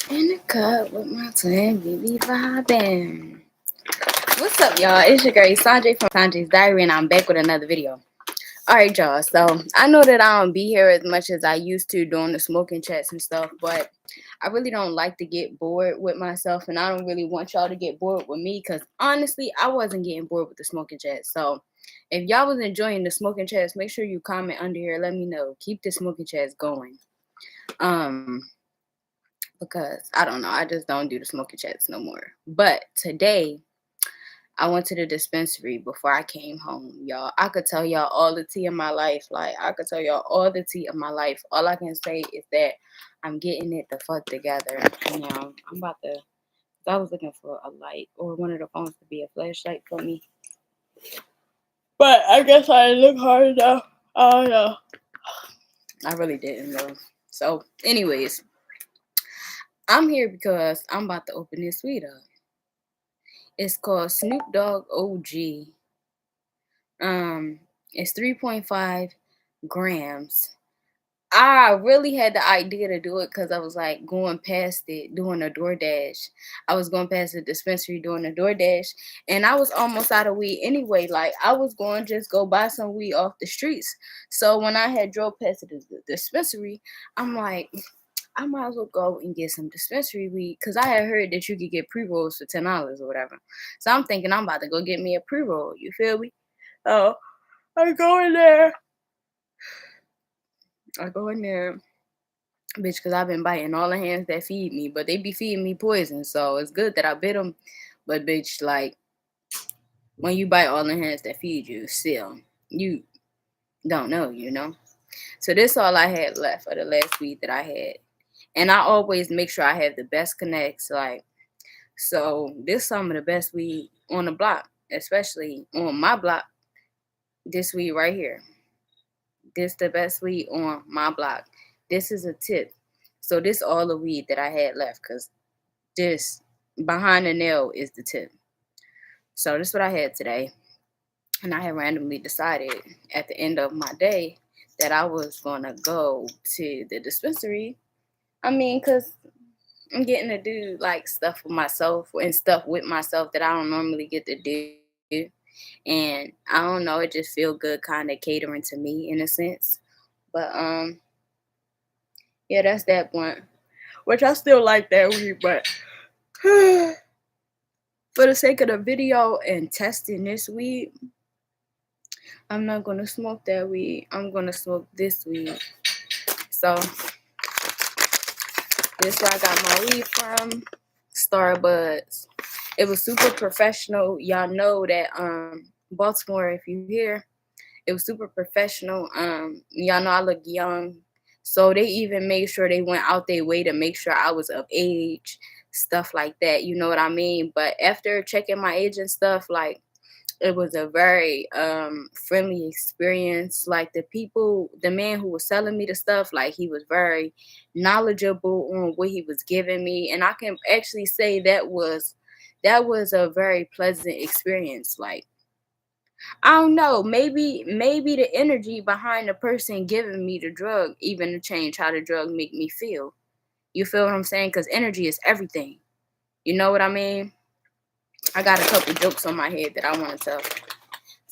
In the cup with my twin, we be vibing. What's up, y'all? It's your girl Sanjay from Sanjay's Diary, and I'm back with another video. Alright, y'all. So I know that I don't be here as much as I used to doing the smoking chats and stuff, but I really don't like to get bored with myself, and I don't really want y'all to get bored with me because honestly, I wasn't getting bored with the smoking chats. So if y'all was enjoying the smoking chats, make sure you comment under here. Let me know. Keep the smoking chats going. Um, because I don't know, I just don't do the smoking chats no more. But today I went to the dispensary before I came home, y'all. I could tell y'all all the tea of my life. Like, I could tell y'all all the tea of my life. All I can say is that I'm getting it the fuck together. I'm about to. I was looking for a light or one of the phones to be a flashlight for me. But I guess I didn't look hard enough. I don't know. I really didn't, though. So, anyways, I'm here because I'm about to open this weed up. It's called Snoop Dogg OG. It's 3.5 grams. I really had the idea to do it because I was like going past it, doing a DoorDash. I was going past the dispensary doing a DoorDash, and I was almost out of weed anyway. Like I was going to just go buy some weed off the streets. So when I had drove past the dispensary, I'm like, I might as well go and get some dispensary weed because I had heard that you could get pre rolls for $10 or whatever. So I'm thinking I'm about to go get me a pre roll. You feel me? Oh, I go in there. I go in there, bitch, because I've been biting all the hands that feed me, but they be feeding me poison. So it's good that I bit them. But, bitch, like, when you bite all the hands that feed you, still, you don't know, you know? So this all I had left for the last weed that I had. And I always make sure I have the best connects. Like, so this some of the best weed on the block, especially on my block. This weed right here. This the best weed on my block. This is a tip. So this all the weed that I had left because this behind the nail is the tip. So this is what I had today. And I had randomly decided at the end of my day that I was gonna go to the dispensary. I mean, cause I'm getting to do like stuff for myself and stuff with myself that I don't normally get to do. And I don't know, it just feel good kind of catering to me in a sense. But yeah, that's that one. Which I still like that weed, but for the sake of the video and testing this weed, I'm not gonna smoke that weed. I'm gonna smoke this weed. So this where I got my weed from. Starbucks. It was super professional. Y'all know that Baltimore, if you hear, it was super professional. Y'all know I look young. So they even made sure they went out their way to make sure I was of age, stuff like that. You know what I mean? But after checking my age and stuff, like it was a very friendly experience. Like the man who was selling me the stuff, like he was very knowledgeable on what he was giving me, and I can actually say that was a very pleasant experience. Like I don't know, maybe the energy behind the person giving me the drug even to change how the drug make me feel. You feel what I'm saying? Because energy is everything. You know what I mean? I got a couple jokes on my head that I want to tell.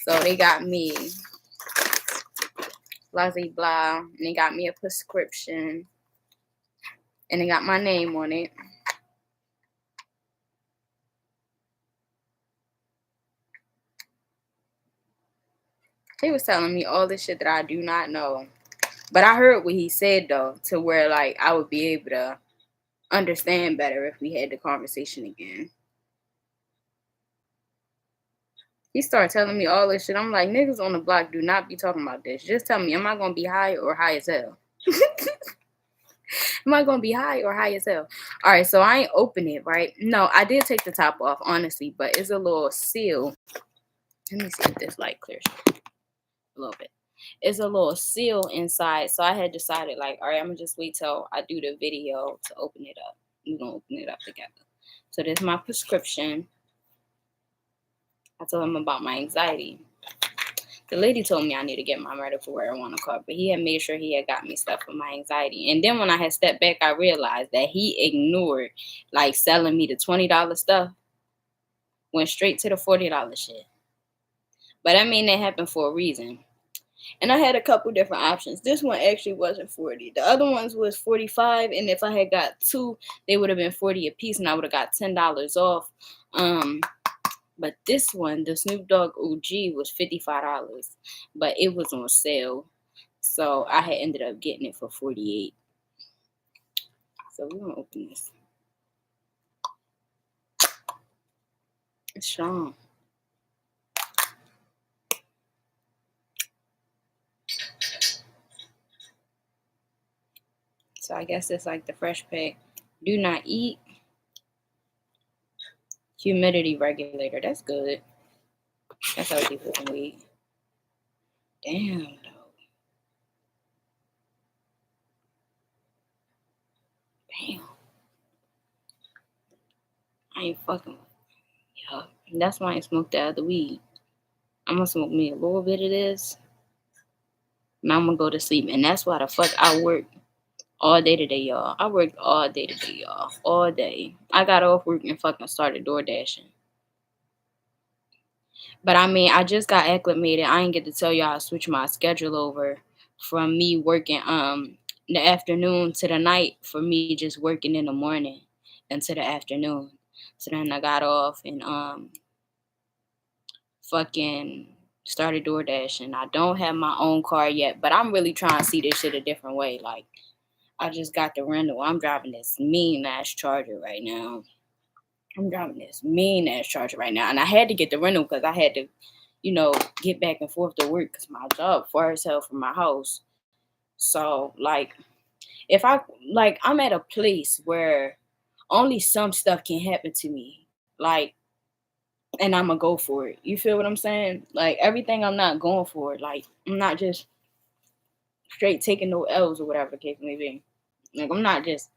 So they got me blah blah, and they got me a prescription, and they got my name on it. He was telling me all this shit that I do not know. But I heard what he said though, to where like I would be able to understand better if we had the conversation again. He started telling me all this shit. I'm like, niggas on the block do not be talking about this. Just tell me, am I gonna be high or high as hell? Am I gonna be high or high as hell? All right, so I ain't open it, right? No, I did take the top off, honestly, but it's a little seal. Let me see if this light clears a little bit. It's a little seal inside, so I had decided, like, all right, I'm gonna just wait till I do the video to open it up. We're gonna open it up together. So this is my prescription. I told him about my anxiety. The lady told me I need to get my medical marijuana card, but he had made sure he had got me stuff for my anxiety. And then when I had stepped back, I realized that he ignored like selling me the $20 stuff, went straight to the $40 shit. But I mean, that happened for a reason. And I had a couple different options. This one actually wasn't 40. The other ones was 45, and if I had got two, they would have been 40 a piece, and I would have got $10 off. But this one, the Snoop Dogg OG, was $55, but it was on sale, so I had ended up getting it for 48. So we're gonna open this. It's strong. So I guess it's like the fresh pack. Do not eat. Humidity regulator. That's good. That's how people can weed. Damn, though. Damn. I ain't fucking with it. Yeah. That's why I ain't smoked the other weed. I'm gonna smoke me a little bit of this. And I'm gonna go to sleep. And that's why the fuck I work all day today, y'all. I worked all day today, y'all. All day. I got off work and fucking started door dashing. But I mean, I just got acclimated. I ain't get to tell y'all I switched my schedule over from me working the afternoon to the night for me just working in the morning into the afternoon. So then I got off and fucking started door dashing. I don't have my own car yet, but I'm really trying to see this shit a different way. Like, I just got the rental. I'm driving this mean ass Charger right now. And I had to get the rental because I had to, get back and forth to work because my job far as hell from my house. So, like, I'm at a place where only some stuff can happen to me. Like, and I'm going to go for it. You feel what I'm saying? Like, everything I'm not going for. Like, I'm not just straight taking no L's or whatever the case may be. Like, I'm not just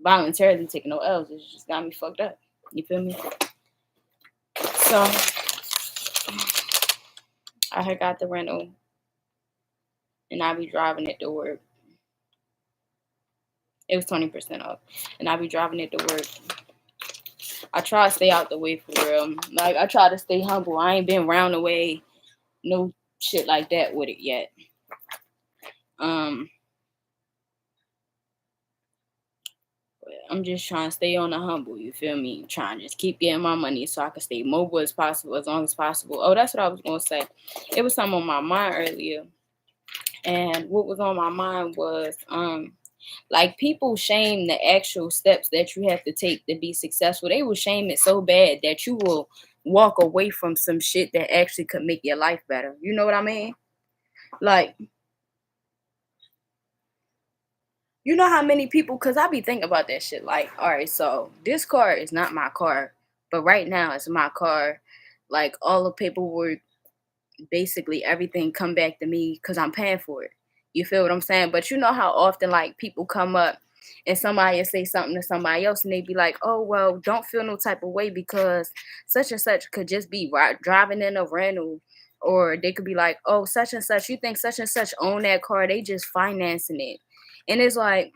voluntarily taking no L's. It's just got me fucked up. You feel me? So, I had got the rental. And I be driving it to work. It was 20% off. And I be driving it to work. I try to stay out the way for real. Like, I try to stay humble. I ain't been round the way. No shit like that with it yet. I'm just trying to stay on the humble, you feel me? Trying to just keep getting my money so I can stay mobile as possible, as long as possible. Oh, that's what I was going to say. It was something on my mind earlier. And what was on my mind was, like, people shame the actual steps that you have to take to be successful. They will shame it so bad that you will walk away from some shit that actually could make your life better. You know what I mean? Like, you know how many people, because I be thinking about that shit. Like, all right, so this car is not my car, but right now it's my car. Like, all the paperwork, basically everything come back to me because I'm paying for it. You feel what I'm saying? But you know how often, like, people come up and somebody will say something to somebody else and they be like, oh, well, don't feel no type of way because such and such could just be driving in a rental. Or they could be like, oh, such and such, you think such and such own that car, they just financing it. And it's like,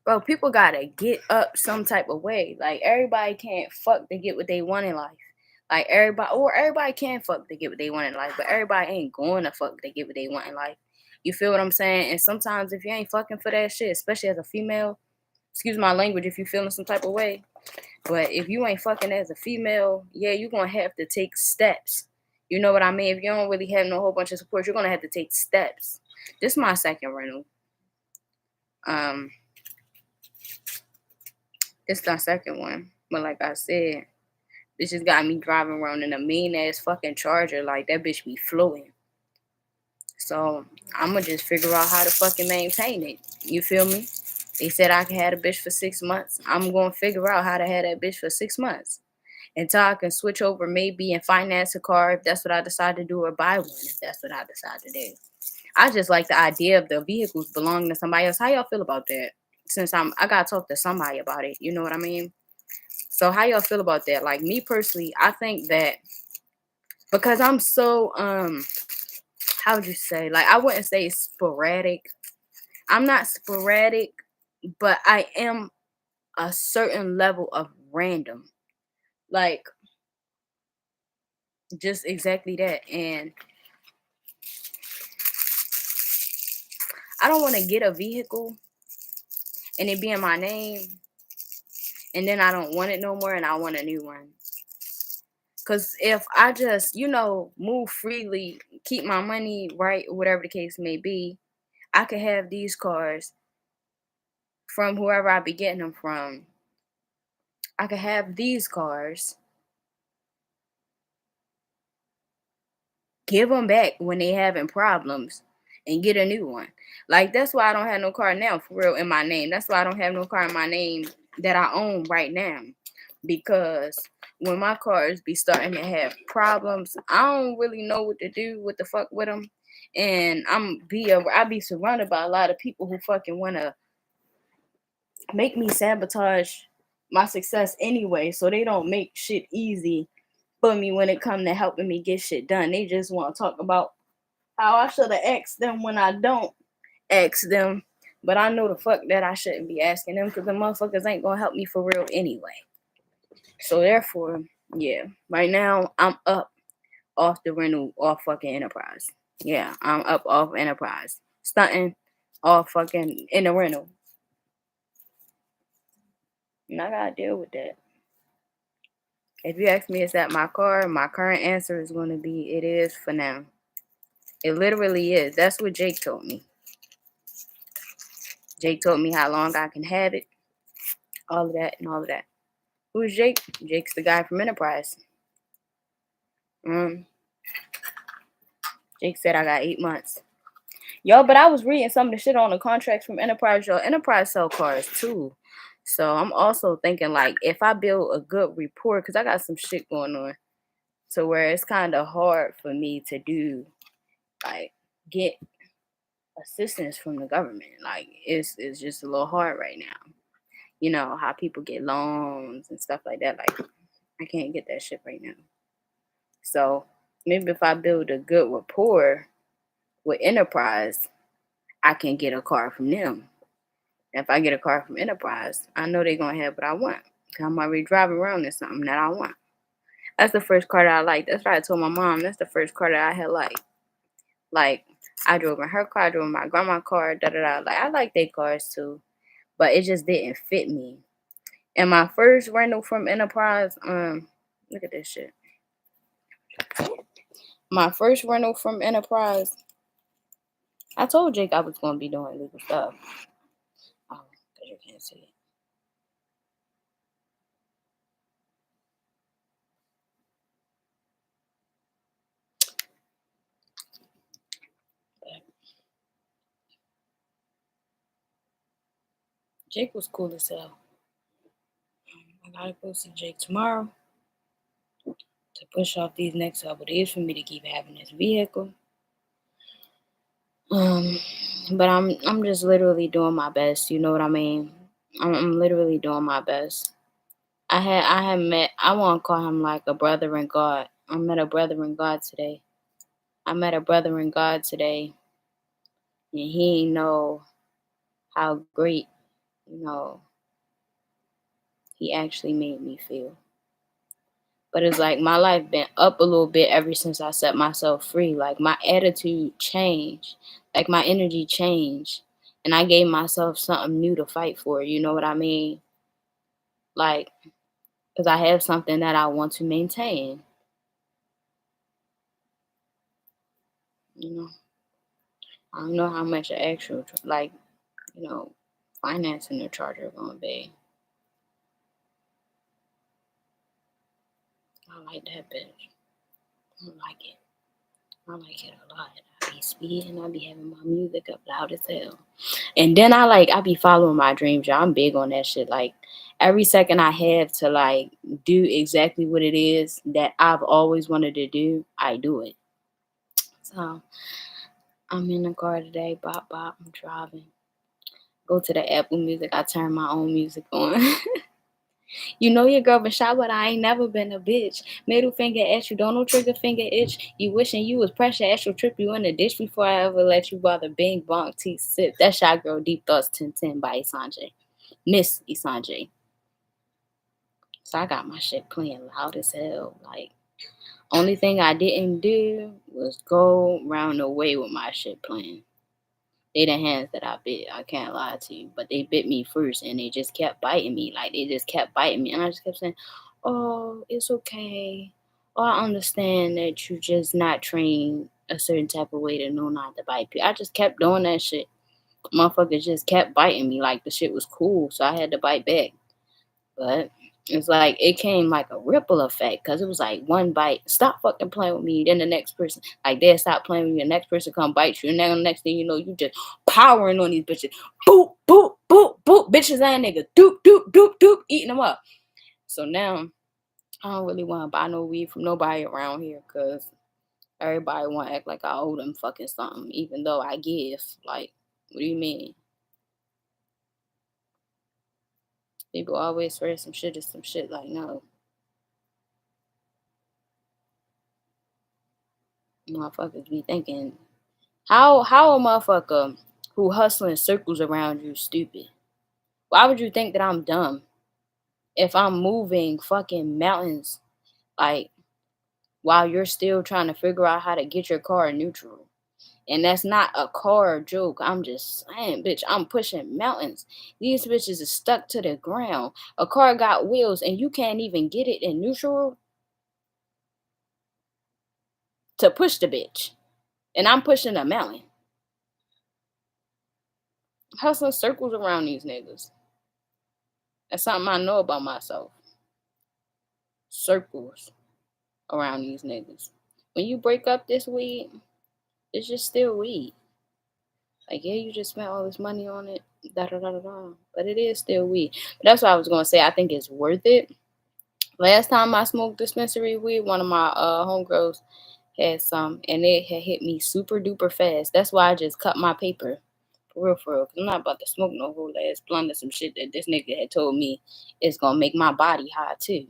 bro, people gotta get up some type of way. Like, everybody can't fuck to get what they want in life. Like, everybody can fuck to get what they want in life, but everybody ain't going to fuck to get what they want in life. You feel what I'm saying? And sometimes if you ain't fucking for that shit, especially as a female, excuse my language if you feeling some type of way, but if you ain't fucking as a female, yeah, you're gonna have to take steps. You know what I mean? If you don't really have no whole bunch of support, you're gonna have to take steps. This is my second rental. It's my second one. But like I said, this just got me driving around in a mean ass fucking Charger. Like, that bitch be fluent. So I'm gonna just figure out how to fucking maintain it. You feel me? They said I can have a bitch for 6 months. I'm gonna figure out how to have that bitch for 6 months until I can switch over maybe and finance a car if that's what I decide to do, or buy one if that's what I decide to do. I just like the idea of the vehicles belonging to somebody else. How y'all feel about that? Since I gotta talk to somebody about it. You know what I mean? So how y'all feel about that? Like, me personally, I think that because I'm so how would you say, like, I wouldn't say sporadic. I'm not sporadic, but I am a certain level of random. Like, just exactly that. And I don't want to get a vehicle and it be in my name and then I don't want it no more and I want a new one. Because if I just, move freely, keep my money right, whatever the case may be, I could have these cars from whoever I be getting them from. I could have these cars, give them back when they having problems, and get a new one. Like, that's why I don't have no car now, for real, in my name. That's why I don't have no car in my name that I own right now. Because when my cars be starting to have problems, I don't really know what to do, what the fuck with them. And I be surrounded by a lot of people who fucking want to make me sabotage my success anyway, so they don't make shit easy for me when it come to helping me get shit done. They just want to talk about how I should have asked them when I don't ask them. But I know the fuck that I shouldn't be asking them because the motherfuckers ain't gonna help me for real anyway. So therefore, yeah, right now I'm up off the rental off fucking Enterprise. Yeah, I'm up off Enterprise. Stunting off fucking in the rental. And I gotta deal with that. If you ask me, is that my car? My current answer is going to be it is for now. It literally is. That's what Jake told me. Jake told me how long I can have it. All of that and all of that. Who's Jake? Jake's the guy from Enterprise. Jake said I got 8 months. Yo, but I was reading some of the shit on the contracts from Enterprise. Yo, Enterprise sell cars too. So I'm also thinking, like, if I build a good rapport, because I got some shit going on, to where it's kind of hard for me to do, like, get assistance from the government. Like, it's just a little hard right now. You know how people get loans and stuff like that. Like, I can't get that shit right now. So maybe if I build a good rapport with Enterprise, I can get a car from them. If I get a car from Enterprise, I know they're gonna have what I want. I'm already driving around in something that I want. That's the first car that I liked. That's why I told my mom that's the first car that I had liked. Like, I drove in her car, I drove in my grandma's car, da da da. Like, I like their cars too, but it just didn't fit me. And my first rental from Enterprise, look at this shit. My first rental from Enterprise, I told Jake I was gonna be doing legal stuff. Oh, because you can't see it. But Jake was cool as hell. I gotta go see Jake tomorrow to push off these next couple days for me to keep having this vehicle. But I'm just literally doing my best. You know what I mean? I'm literally doing my best. I had met. I want to call him like a brother in God. I met a brother in God today. I met a brother in God today, and he know how great, you know, he actually made me feel. But it's like my life been up a little bit ever since I set myself free. Like, my attitude changed. Like, my energy changed. And I gave myself something new to fight for. You know what I mean? Like, because I have something that I want to maintain. You know, I don't know how much the actual, like, financing the charger going to be. I like that bitch. I like it. I like it a lot. I be speeding. I be having my music up loud as hell. And then I be following my dreams. Y'all. I'm big on that shit. Like, every second I have to, like, do exactly what it is that I've always wanted to do, I do it. So I'm in the car today. Bop bop. I'm driving. Go to the Apple Music. I turn my own music on. You know your girl been shot, but I ain't never been a bitch. Middle finger at you, don't no trigger finger itch. You wishing you was pressure, actual trip you in the ditch before I ever let you bother bing bonk teeth sip. That shot girl Deep Thoughts 1010 by Isanjay. Miss Isanjay. So I got my shit playing loud as hell. Like, only thing I didn't do was go round the way with my shit playing. They the hands that I bit. I can't lie to you. But they bit me first and they just kept biting me. Like they just kept biting me. And I just kept saying, oh, it's okay. Oh, I understand that you just not trained a certain type of way to know not to bite people. I just kept doing that shit. Motherfuckers just kept biting me like the shit was cool. So I had to bite back. But it's like it came like a ripple effect because it was like one bite, stop fucking playing with me. Then the next person, like they stop playing with you, the next person come bite you, and then the next thing you know, you just powering on these bitches. Boop, boop, boop, boop, bitches and niggas. Doop, doop, doop, doop, eating them up. So now I don't really want to buy no weed from nobody around here because everybody want to act like I owe them fucking something, even though I give. Like, what do you mean? People always swear some shit is some shit. Like, no. Motherfuckers be thinking, how a motherfucker who hustling circles around you stupid? Why would you think that I'm dumb if I'm moving fucking mountains like while you're still trying to figure out how to get your car neutral? And that's not a car joke. I'm just saying, bitch, I'm pushing mountains. These bitches is stuck to the ground. A car got wheels and you can't even get it in neutral to push the bitch. And I'm pushing a mountain. Hustling circles around these niggas. That's something I know about myself. Circles around these niggas. When you break up this weed, it's just still weed. Like, yeah, you just spent all this money on it, da da da da da. But it is still weed. But that's what I was gonna say. I think it's worth it. Last time I smoked dispensary weed, one of my homegirls had some, and it had hit me super duper fast. That's why I just cut my paper. For real. Cause I'm not about to smoke no whole ass blunt of some shit that this nigga had told me is gonna make my body high too.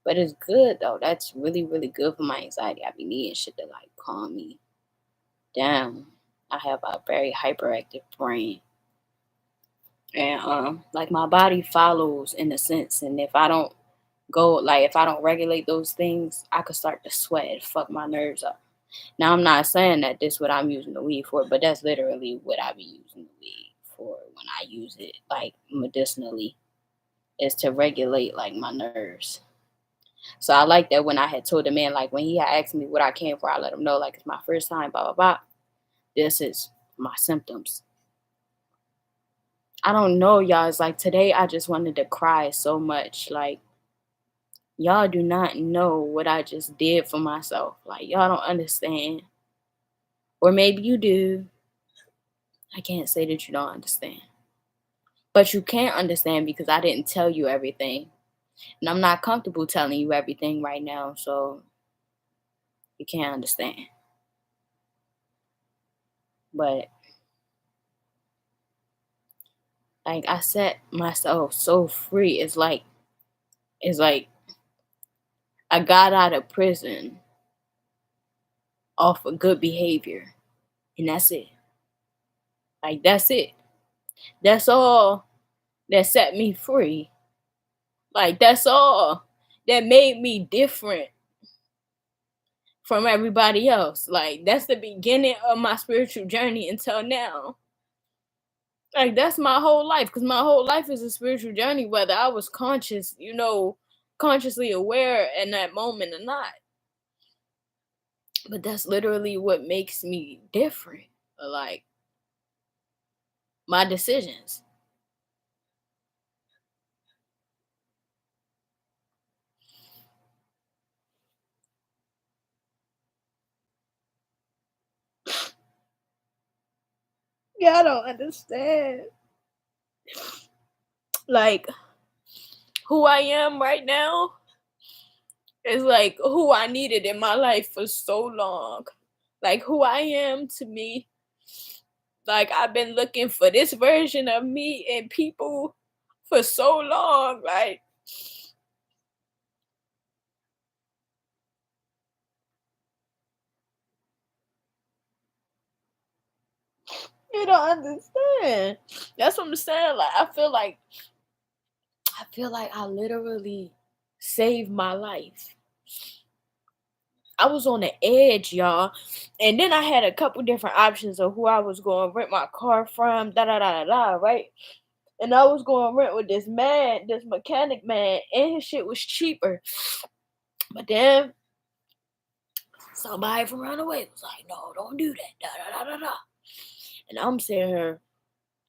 But it's good though. That's really, really good for my anxiety. I be needing shit to like calm me down. I have a very hyperactive brain. And like my body follows in a sense. And if I don't if I don't regulate those things, I could start to sweat and fuck my nerves up. Now I'm not saying that this is what I'm using the weed for, but that's literally what I be using the weed for when I use it like medicinally, is to regulate like my nerves. So I like that when I had told the man, like when he had asked me what I came for, I let him know, like, it's my first time, blah, blah, blah. This is my symptoms. I don't know, y'all. It's like today I just wanted to cry so much. Like, y'all do not know what I just did for myself. Like, y'all don't understand. Or maybe you do. I can't say that you don't understand. But you can't understand because I didn't tell you everything. And I'm not comfortable telling you everything right now. So you can't understand. But like I set myself so free. It's like I got out of prison off of good behavior. And that's it. Like that's it. That's all that set me free. Like that's all that made me different from everybody else. Like that's the beginning of my spiritual journey until now. Like that's my whole life, because my whole life is a spiritual journey, whether I was conscious, consciously aware in that moment or not. But that's literally what makes me different. Like my decisions. Yeah, I don't understand. Like who I am right now is like who I needed in my life for so long. Like who I am to me. Like I've been looking for this version of me in people for so long. Like, you don't understand. That's what I'm saying. Like, I feel like I literally saved my life. I was on the edge, y'all. And then I had a couple different options of who I was going to rent my car from, da da da da da, right? And I was going to rent with this man, this mechanic man, and his shit was cheaper. But then somebody from around the way was like, no, don't do that, da da da da da. And I'm sitting here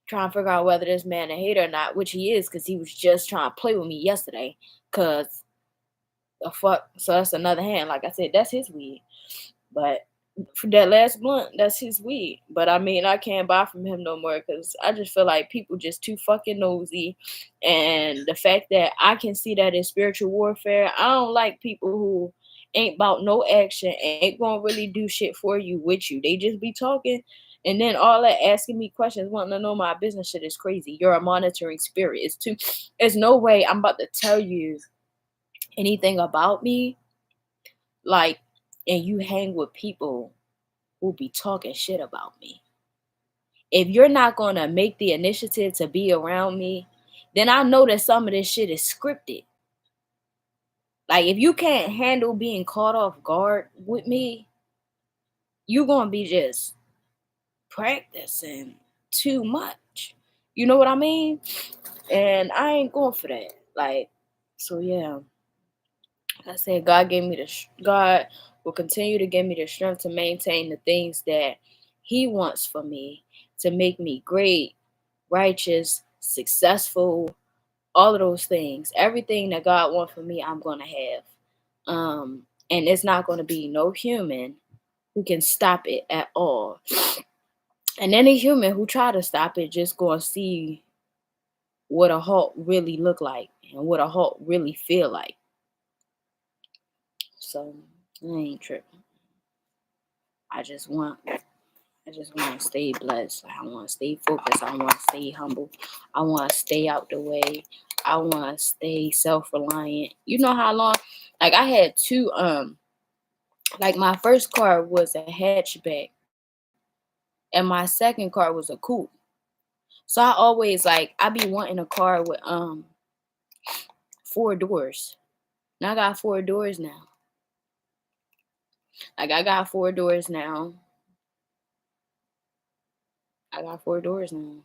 trying to figure out whether this man a hater or not, which he is, because he was just trying to play with me yesterday. Because the fuck, so that's another hand. Like I said, that's his weed. But for that last blunt, that's his weed. But I mean, I can't buy from him no more because I just feel like people just too fucking nosy. And the fact that I can see that in spiritual warfare, I don't like people who ain't about no action and ain't gonna really do shit for you with you. They just be talking. And then all that asking me questions, wanting to know my business shit is crazy. You're a monitoring spirit. It's no way I'm about to tell you anything about me, like, and you hang with people who be talking shit about me. If you're not gonna make the initiative to be around me, then I know that some of this shit is scripted. Like, if you can't handle being caught off guard with me, you gonna be just practicing too much. You know what I mean? And I ain't going for that. Like, so yeah. I said, God will continue to give me the strength to maintain the things that He wants for me to make me great, righteous, successful, all of those things. Everything that God wants for me, I'm gonna have. And it's not gonna be no human who can stop it at all. And any human who try to stop it just gonna see what a halt really look like and what a halt really feel like. So I ain't tripping. I just want to stay blessed. I want to stay focused. I want to stay humble. I want to stay out the way. I want to stay self-reliant. You know how long? Like, I had two. Like, my first car was a hatchback, and my second car was a coupe. So I always, like, I be wanting a car with 4 doors. And I got 4 doors now. Like, I got 4 doors now. I got 4 doors now.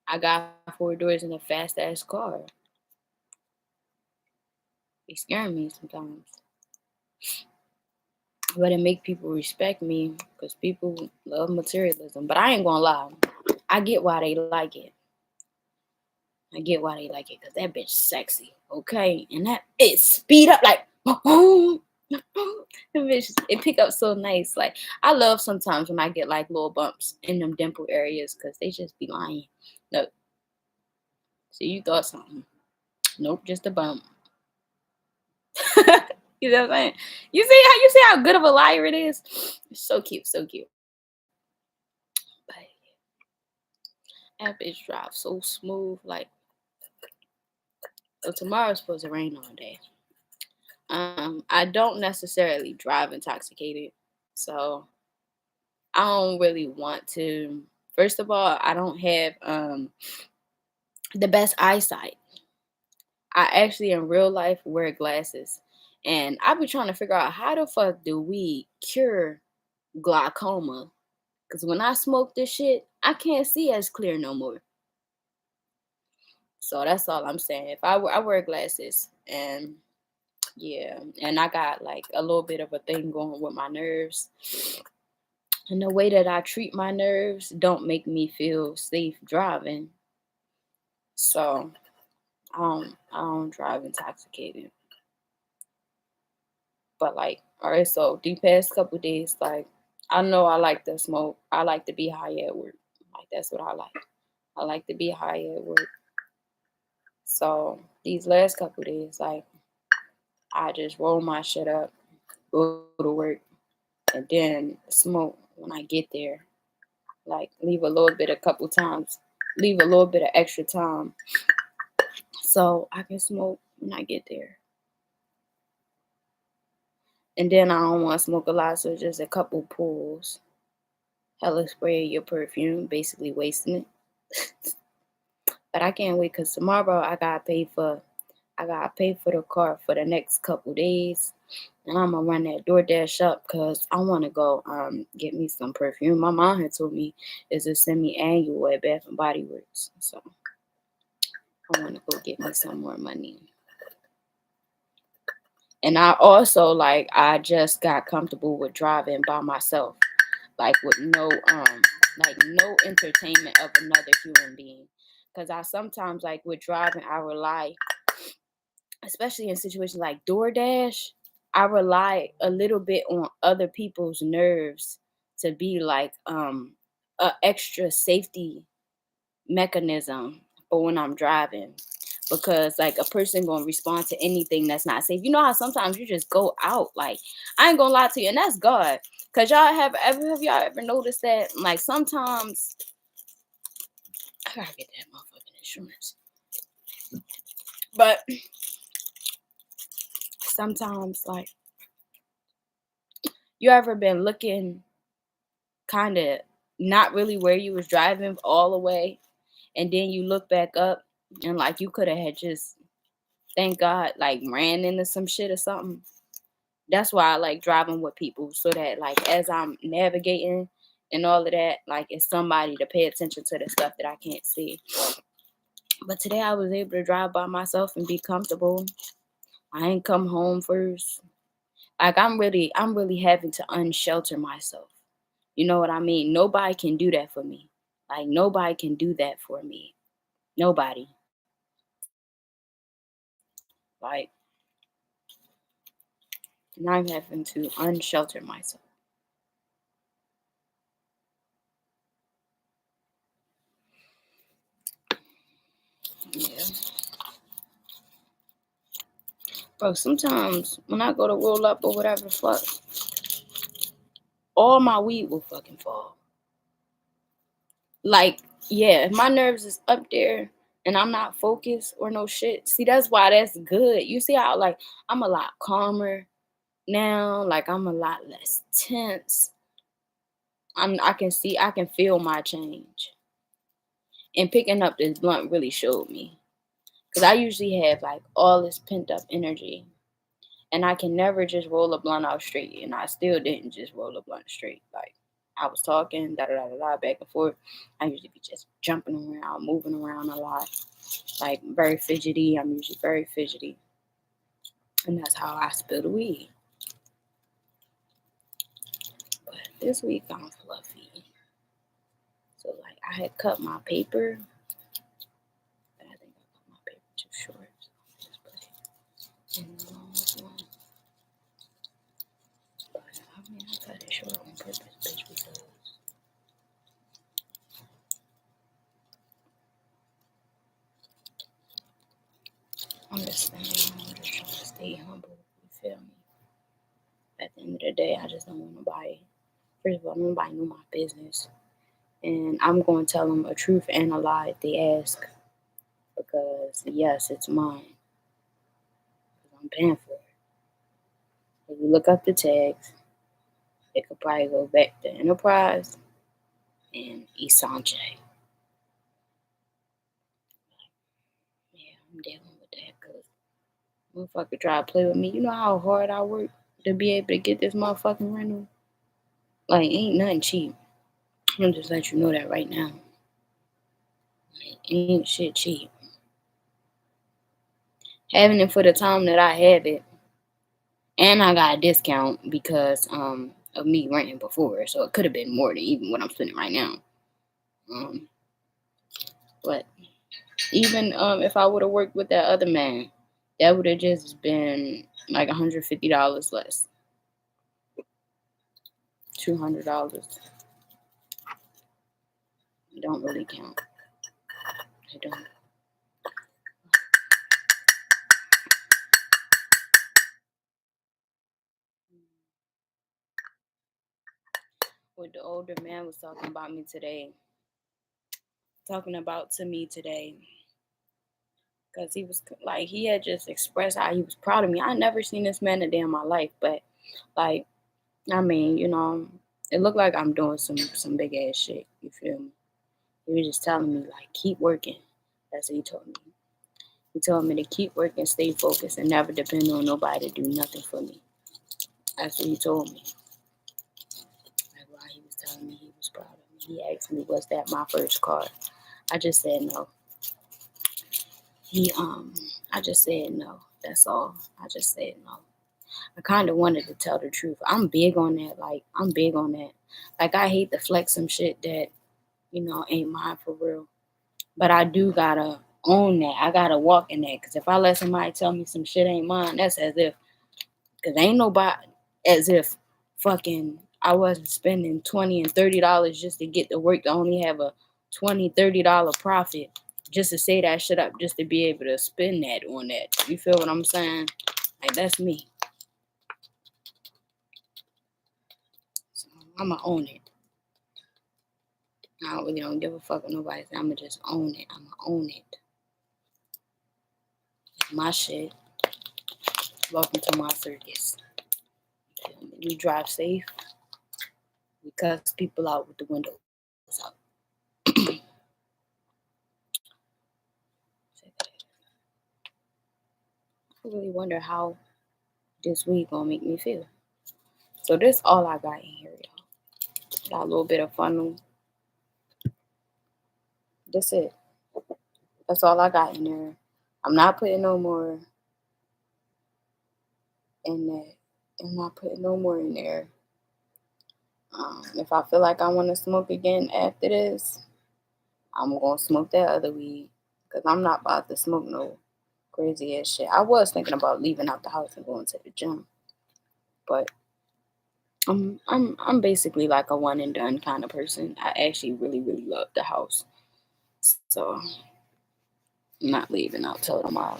I got 4 doors in a fast ass car. They scare me sometimes. But it make people respect me because people love materialism. But I ain't gonna lie. I get why they like it. I get why they like it because that bitch sexy. Okay? And that it speed up like the bitch, it pick up so nice. Like, I love sometimes when I get like little bumps in them dimple areas because they just be lying. Nope. So you thought something. Nope, just a bump. You know what I'm saying? You see how good of a liar it is? It's so cute, so cute. But that bitch drives so smooth. Like, so tomorrow's supposed to rain all day. I don't necessarily drive intoxicated, so I don't really want to. First of all, I don't have the best eyesight. I actually in real life wear glasses, and I be trying to figure out how the fuck do we cure glaucoma? Because when I smoke this shit, I can't see as clear no more. So that's all I'm saying. If I wear glasses, and yeah, and I got like a little bit of a thing going with my nerves. And the way that I treat my nerves don't make me feel safe driving. So I don't drive intoxicated. But like, all right, so the past couple days, like, I know I like to smoke. I like to be high at work. Like, that's what I like. I like to be high at work. So these last couple days, like, I just roll my shit up, go to work, and then smoke when I get there. Like, leave a little bit a couple times, leave a little bit of extra time so I can smoke when I get there. And then I don't want to smoke a lot, so just a couple pulls. Hella spray your perfume, basically wasting it. But I can't wait because tomorrow I gotta pay for the car for the next couple days. And I'm gonna run that DoorDash up because I wanna go get me some perfume. My mom had told me it's a semi-annual at Bath and Body Works. So I wanna go get me some more money. And I also I just got comfortable with driving by myself. With no entertainment of another human being. Cause I sometimes with driving I rely, especially in situations like DoorDash, I rely a little bit on other people's nerves to be a extra safety mechanism for when I'm driving. Because a person gonna respond to anything that's not safe. You know how sometimes you just go out. I ain't gonna lie to you, and that's God. Cause have y'all ever noticed that? Sometimes I gotta get that motherfucking insurance. But sometimes you ever been looking kind of not really where you was driving all the way, and then you look back up and you could have had just, thank God, ran into some shit or something. That's why I like driving with people, so that as I'm navigating and all of that, it's somebody to pay attention to the stuff that I can't see. But today I was able to drive by myself and be comfortable. I ain't come home first. I'm really having to unshelter myself. You know what I mean? Nobody can do that for me. Nobody can do that for me. Nobody. And I'm having to unshelter myself. Yeah. Bro, sometimes when I go to roll up or whatever the fuck, all my weed will fucking fall. Yeah, if my nerves is up there and I'm not focused or no shit. See, that's why that's good. You see how I'm a lot calmer now. I'm a lot less tense. I can feel my change. And picking up this blunt really showed me. Cause I usually have all this pent up energy. And I can never just roll a blunt out straight. And I still didn't just roll a blunt straight. I was talking, da da da da, back and forth. I usually be just jumping around, moving around a lot. Very fidgety. I'm usually very fidgety. And that's how I spill the weed. But this week I'm fluffy. So I had cut my paper. But I think I cut my paper too short. So I just put it in the long one. But I cut it short on purpose, bitch, because I'm just trying to stay humble. You feel me? At the end of the day, I just don't want nobody. First of all, nobody know my business. And I'm going to tell them a truth and a lie if they ask. Because, yes, it's mine. Because I'm paying for it. If you look up the tags, it could probably go back to Enterprise and Isanje. Yeah, I'm dealing with that because motherfucker try to play with me. You know how hard I work to be able to get this motherfucking rental? Ain't nothing cheap. I'm just let you know that right now. Ain't shit cheap. Having it for the time that I have it, and I got a discount because of me renting before, so it could have been more than even what I'm spending right now. But even if I would have worked with that other man, that would have just been $150 less. $200. It don't really count. It don't. What the older man was talking about me today. talking about to me today, because he was like, he had just expressed how he was proud of me. I never seen this man a day in my life, but like, I mean, it looked like I'm doing some big ass shit. You feel me? He was just telling me like, keep working. That's what he told me. He told me to keep working, stay focused, and never depend on nobody to do nothing for me. That's what he told me. Like while he was telling me he was proud of me, he asked me, "Was that my first car?" I just said no. He I just said no. That's all. I just said no. I kind of wanted to tell the truth. I'm big on that. Like I'm big on that. Like I hate to flex some shit that ain't mine for real. But I do gotta own that. I gotta walk in that. Cause if I let somebody tell me some shit ain't mine, that's as if, cause ain't nobody, as if fucking I wasn't spending $20 and $30 just to get to work to only have a $20-$30 profit just to say that shit up just to be able to spend that on that. You feel what I'm saying? Like that's me. So I'ma own it. I really don't give a fuck what nobody say. I'ma just own it. I'ma own it. It's my shit. Welcome to my circus. We drive safe. We cuss people out with the windows up. I really wonder how this week gonna make me feel. So this all I got in here, y'all. Got a little bit of funnel. That's it. That's all I got in there. I'm not putting no more in that. I'm not putting no more in there. If I feel like I want to smoke again after this, I'm gonna smoke that other weed. Cause I'm not about to smoke no crazy ass shit. I was thinking about leaving out the house and going to the gym, but I'm basically like a one and done kind of person. I actually really really love the house, so I'm not leaving out till tomorrow.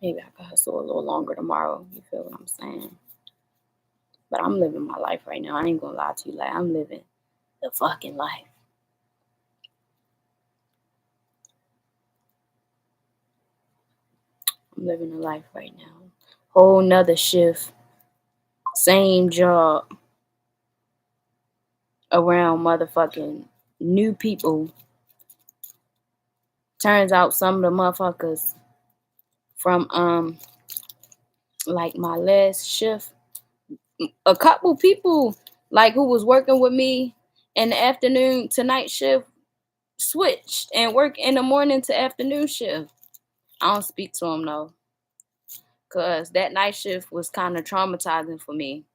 Maybe I can hustle a little longer tomorrow. You feel what I'm saying? But I'm living my life right now. I ain't gonna lie to you. Like I'm living the fucking life. I'm living a life right now. Whole nother shift, same job, around motherfucking new people. Turns out some of the motherfuckers from like my last shift, a couple people like who was working with me in the afternoon to night shift switched and work in the morning to afternoon shift. I don't speak to them though, cause that night shift was kind of traumatizing for me.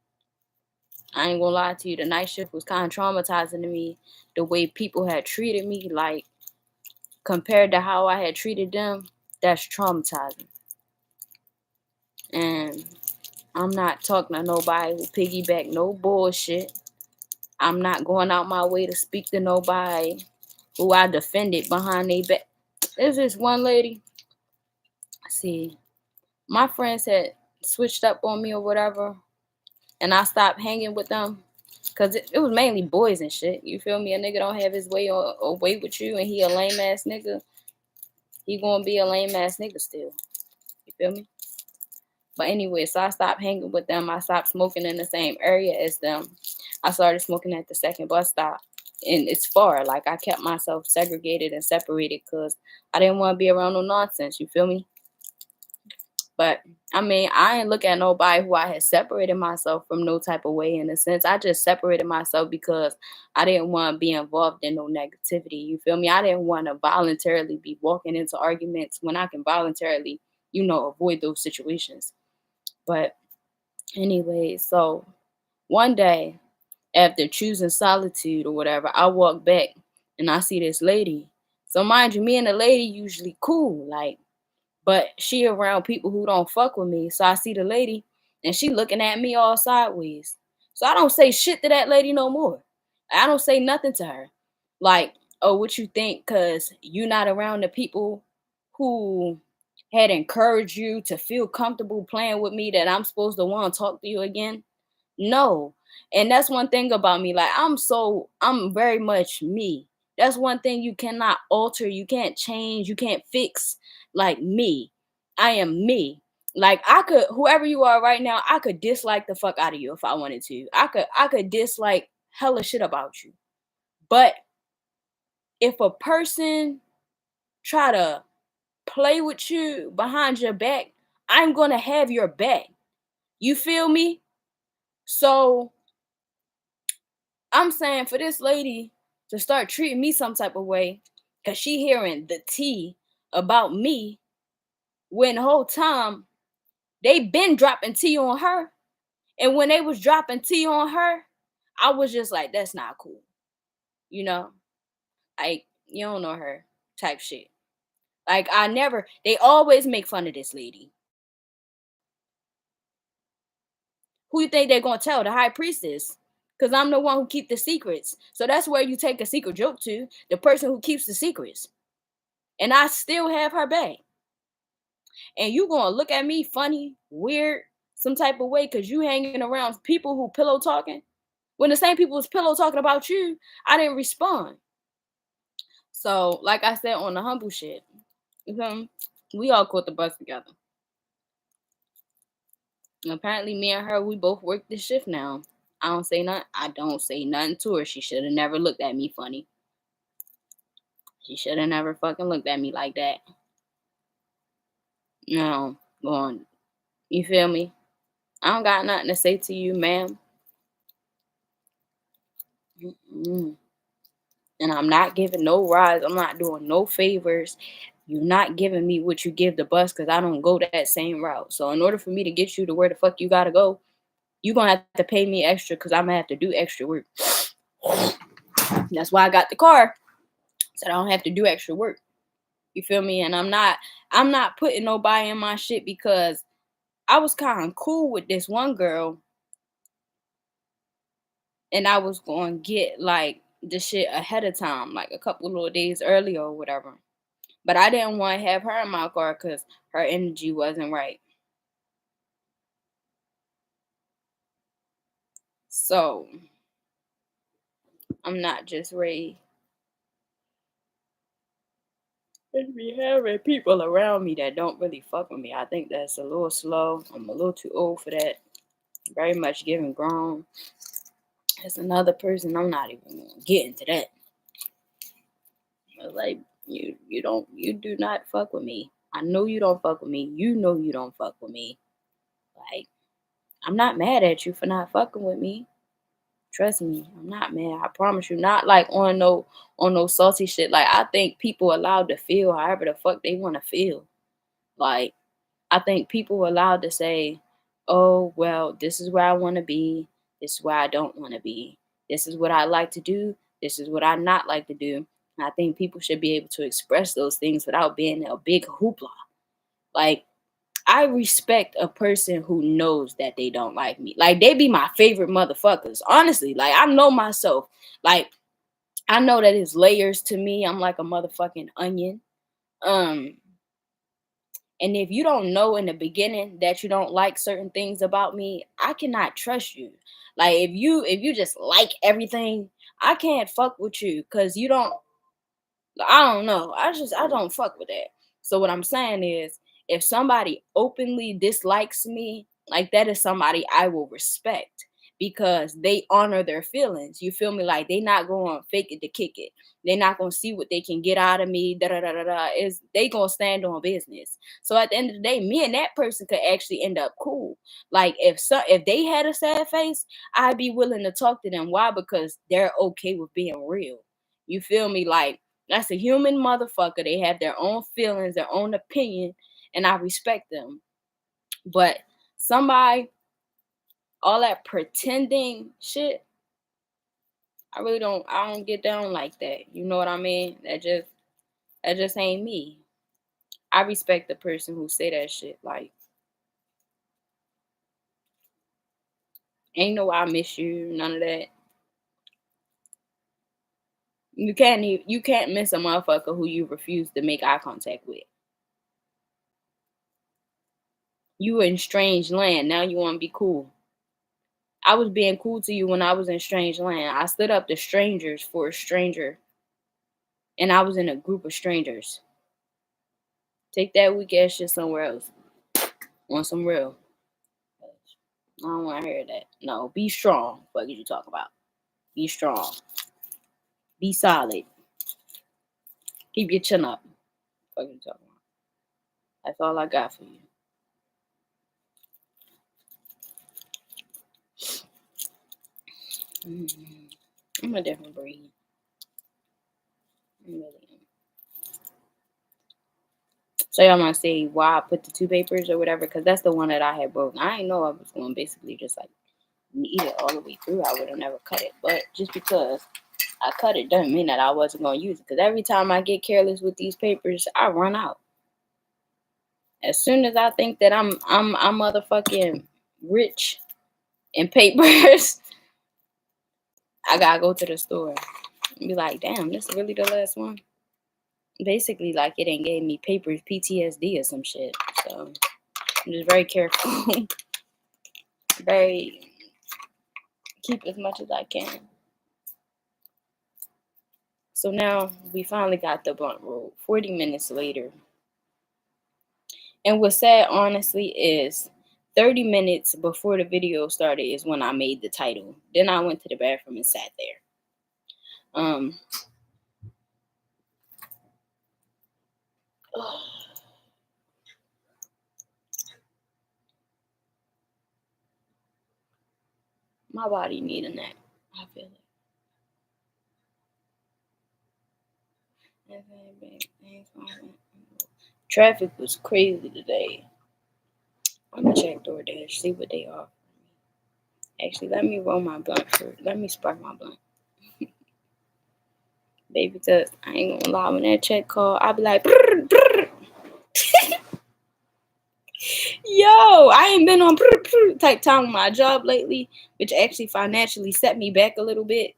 I ain't gonna lie to you, the night shift was kind of traumatizing to me. The way people had treated me, like compared to how I had treated them, that's traumatizing. And I'm not talking to nobody who piggyback no bullshit. I'm not going out my way to speak to nobody who I defended behind their back. There's this one lady. See, my friends had switched up on me or whatever, and I stopped hanging with them because it was mainly boys and shit. You feel me? A nigga don't have his way or way with you, and he a lame ass nigga. He gonna be a lame ass nigga still. You feel me? But anyway, so I stopped hanging with them. I stopped smoking in the same area as them. I started smoking at the second bus stop. And it's far. Like I kept myself segregated and separated because I didn't want to be around no nonsense. You feel me? But I mean, I ain't look at nobody who I had separated myself from no type of way in a sense. I just separated myself because I didn't want to be involved in no negativity. You feel me? I didn't want to voluntarily be walking into arguments when I can voluntarily, avoid those situations. But anyway, so one day after choosing solitude or whatever, I walk back and I see this lady. So mind you, me and the lady usually cool, like, but she around people who don't fuck with me. So I see the lady and she looking at me all sideways. So I don't say shit to that lady no more. I don't say nothing to her. Like, oh, what you think? Cause you not around the people who had encouraged you to feel comfortable playing with me that I'm supposed to want to talk to you again? No. And that's one thing about me. Like I'm very much me. That's one thing you cannot alter, you can't change, you can't fix. Like me. I am me. Like I could, whoever you are right now, I could dislike the fuck out of you if I wanted to. I could dislike hella shit about you. But if a person try to play with you behind your back, I'm gonna have your back. You feel me? So I'm saying for this lady to start treating me some type of way, cause she hearing the tea about me, when the whole time they been dropping tea on her. And when they was dropping tea on her, I was just like, that's not cool. You know? Like, you don't know her type shit. Like they always make fun of this lady. Who you think they're gonna tell? The high priestess. Cause I'm the one who keep the secrets. So that's where you take a secret joke to. The person who keeps the secrets. And I still have her back. And you gonna look at me funny, weird, some type of way because you hanging around people who pillow talking. When the same people was pillow talking about you, I didn't respond. So, like I said on the humble shit, we all caught the bus together. And apparently, me and her, we both work the shift now. I don't say nothing. I don't say nothing to her. She should have never looked at me funny. She should have never fucking looked at me like that. No, going. You feel me? I don't got nothing to say to you, ma'am. Mm-mm. And I'm not giving no rides. I'm not doing no favors. You're not giving me what you give the bus because I don't go that same route. So in order for me to get you to where the fuck you gotta go, you're gonna have to pay me extra because I'm gonna have to do extra work. That's why I got the car. So I don't have to do extra work. You feel me? And I'm not putting nobody in my shit because I was kind of cool with this one girl and I was going to get like the shit ahead of time, like a couple little days earlier or whatever. But I didn't want to have her in my car because her energy wasn't right. So I'm not just ready to be having people around me that don't really fuck with me. I think that's a little slow. I'm a little too old for that. Very much giving grown. As another person, I'm not even gonna get into that. Like you do not fuck with me. I know you don't fuck with me. You know you don't fuck with me. Like I'm not mad at you for not fucking with me. Trust me, I'm not mad. I promise you. Not like on no salty shit. Like I think people allowed to feel however the fuck they want to feel. Like I think people are allowed to say, "Oh well, this is where I want to be. This is where I don't want to be. This is what I like to do. This is what I not like to do." And I think people should be able to express those things without being a big hoopla. Like I respect a person who knows that they don't like me. Like they be my favorite motherfuckers. Honestly, like I know myself. Like I know that it's layers to me. I'm like a motherfucking onion. Um, and if you don't know in the beginning that you don't like certain things about me, I cannot trust you. Like if you just like everything, I can't fuck with you because you don't I don't know. I don't fuck with that. So what I'm saying is if somebody openly dislikes me, like that is somebody I will respect because they honor their feelings. You feel me? Like they not going to fake it to kick it. They're not going to see what they can get out of me. Da da da da da. Is they going to stand on business. So at the end of the day, me and that person could actually end up cool. Like if they had a sad face, I'd be willing to talk to them. Why? Because they're okay with being real. You feel me? Like that's a human motherfucker. They have their own feelings, their own opinion, and I respect them. But somebody, all that pretending shit, I don't get down like that. You know what I mean? That just ain't me. I respect the person who say that shit. Like, ain't no I miss you, none of that. You can't miss a motherfucker who you refuse to make eye contact with. You in strange land. Now you wanna be cool. I was being cool to you when I was in strange land. I stood up to strangers for a stranger. and I was in a group of strangers. Take that weak ass shit somewhere else. On some real. I don't want to hear that. No, be strong. What did you talk about? Be strong. Be solid. Keep your chin up. What you talking about? That's all I got for you. I'm a different breed. I really am. So y'all might say why I put the two papers or whatever, because that's the one that I had broken. I didn't know I was going to basically just like eat it all the way through. I would have never cut it. But just because I cut it doesn't mean that I wasn't going to use it. Because every time I get careless with these papers, I run out. As soon as I think that I'm motherfucking rich in papers, I gotta go to the store and be like, damn, this is really the last one. Basically, like it ain't gave me papers PTSD or some shit. So I'm just very careful. Very keep as much as I can. So now we finally got the blunt rolled 40 minutes later. And what's sad, honestly, is 30 minutes before the video started is when I made the title. Then I went to the bathroom and sat there. My body need a nap. I feel it. Traffic was crazy today. I'm gonna check DoorDash, see what they offer me. Actually, let me roll my blunt first. Let me spark my blunt. Baby, because I ain't gonna lie, when that check call, I'll be like, brr, brr. Yo, I ain't been on brr, brr type time with my job lately, which actually financially set me back a little bit.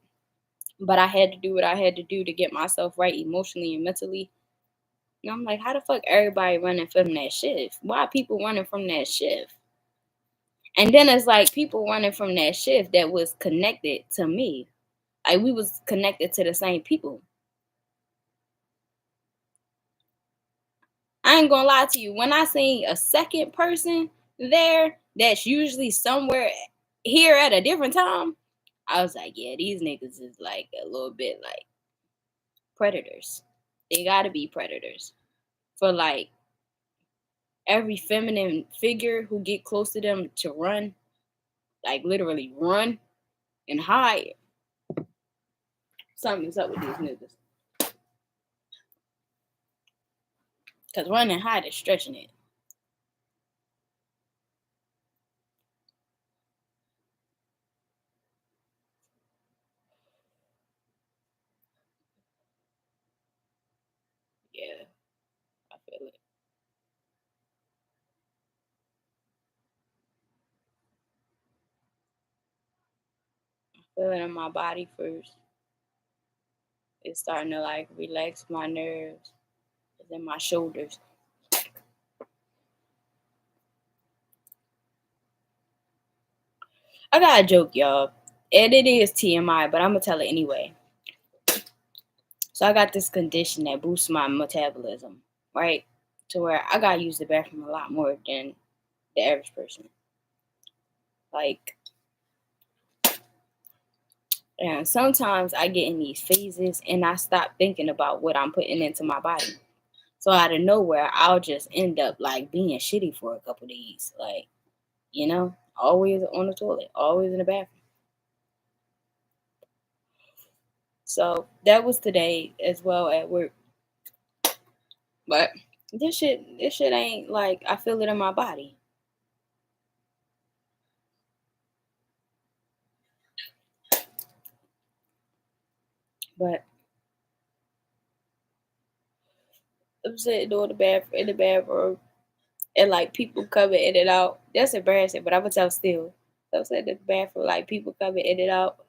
But I had to do what I had to do to get myself right emotionally and mentally. And I'm like, how the fuck everybody running from that shift? Why people running from that shift? And then it's like people running from that shift that was connected to me. Like we was connected to the same people. I ain't gonna lie to you. When I seen a second person there that's usually somewhere here at a different time, I was like, yeah, these niggas is like a little bit like predators. They gotta be predators. For like every feminine figure who get close to them to run, like literally run and hide. Something's up with these niggas. Because run and hide is stretching it. Yeah, I feel it. I feel it in my body first. It's starting to like relax my nerves. It's in my shoulders. I got a joke, y'all. And it is TMI, but I'm going to tell it anyway. So I got this condition that boosts my metabolism, right? To where I got to use the bathroom a lot more than the average person. Like, and sometimes I get in these phases and I stop thinking about what I'm putting into my body. So out of nowhere, I'll just end up like being shitty for a couple days. Like, you know, always on the toilet, always in the bathroom. So that was today as well at work. But this shit ain't like I feel it in my body. But I'm sitting in the bathroom and like people coming in and out. That's embarrassing, but I'm gonna tell still. So I'm sitting in the bathroom, like people coming in and out.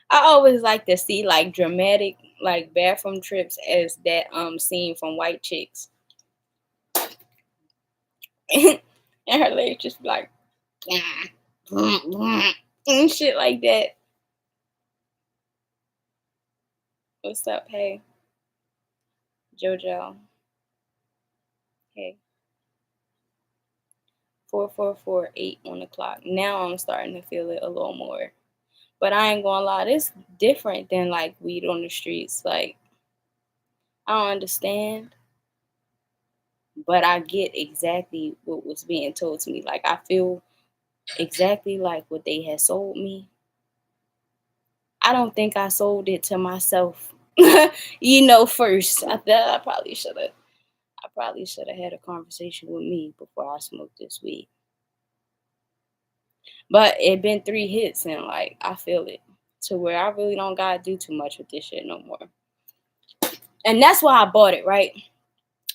I always like to see like dramatic like bathroom trips as that scene from White Chicks. And her legs just like and shit like that. What's up? Hey, JoJo. Hey, 4448 on the clock. Now I'm starting to feel it a little more. But I ain't gonna lie, this different than like weed on the streets. Like, I don't understand, but I get exactly what was being told to me. Like, I feel exactly like what they had sold me. I don't think I sold it to myself, first. I thought I probably should have. I probably should have had a conversation with me before I smoked this weed. But it been 3 hits and like I feel it to where I really don't gotta do too much with this shit no more. And that's why I bought it, right?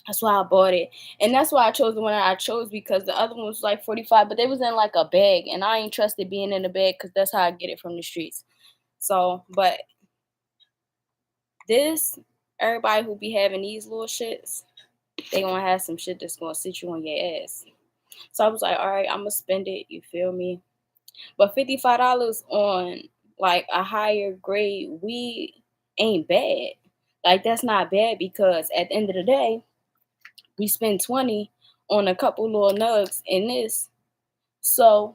That's why I bought it. And that's why I chose the one that I chose because the other one was like 45, but they was in like a bag. And I ain't trusted being in a bag because that's how I get it from the streets. So, but this, everybody who be having these little shits, they gonna have some shit that's gonna sit you on your ass. So I was like, all right, I'm gonna spend it. You feel me? But $55 on like a higher grade weed ain't bad. Like that's not bad because at the end of the day, we spend 20 on a couple little nugs in this. So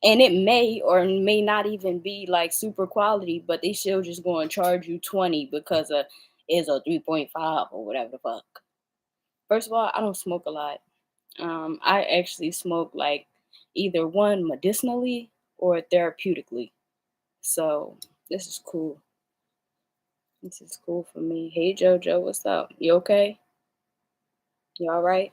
and it may or may not even be like super quality, but they still just going to charge you 20 because of is a 3.5 or whatever the fuck. First of all, I don't smoke a lot. I actually smoke like either one medicinally or therapeutically. So this is cool. This is cool for me. Hey Jojo, what's up? You okay? You all right?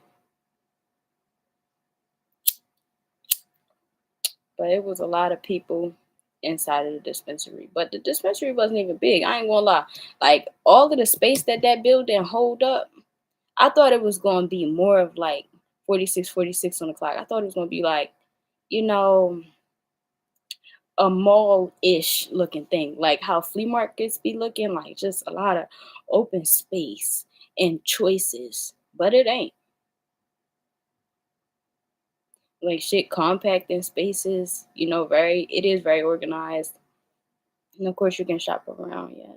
But it was a lot of people inside of the dispensary. But the dispensary wasn't even big. I ain't gonna lie. Like all of the space that building hold up, I thought it was gonna be more of like 46 on the clock. I thought it was gonna be like, you know, a mall-ish looking thing, like how flea markets be looking, like just a lot of open space and choices. But it ain't. Like shit compact in spaces, very it is very organized. And of course you can shop around. Yeah.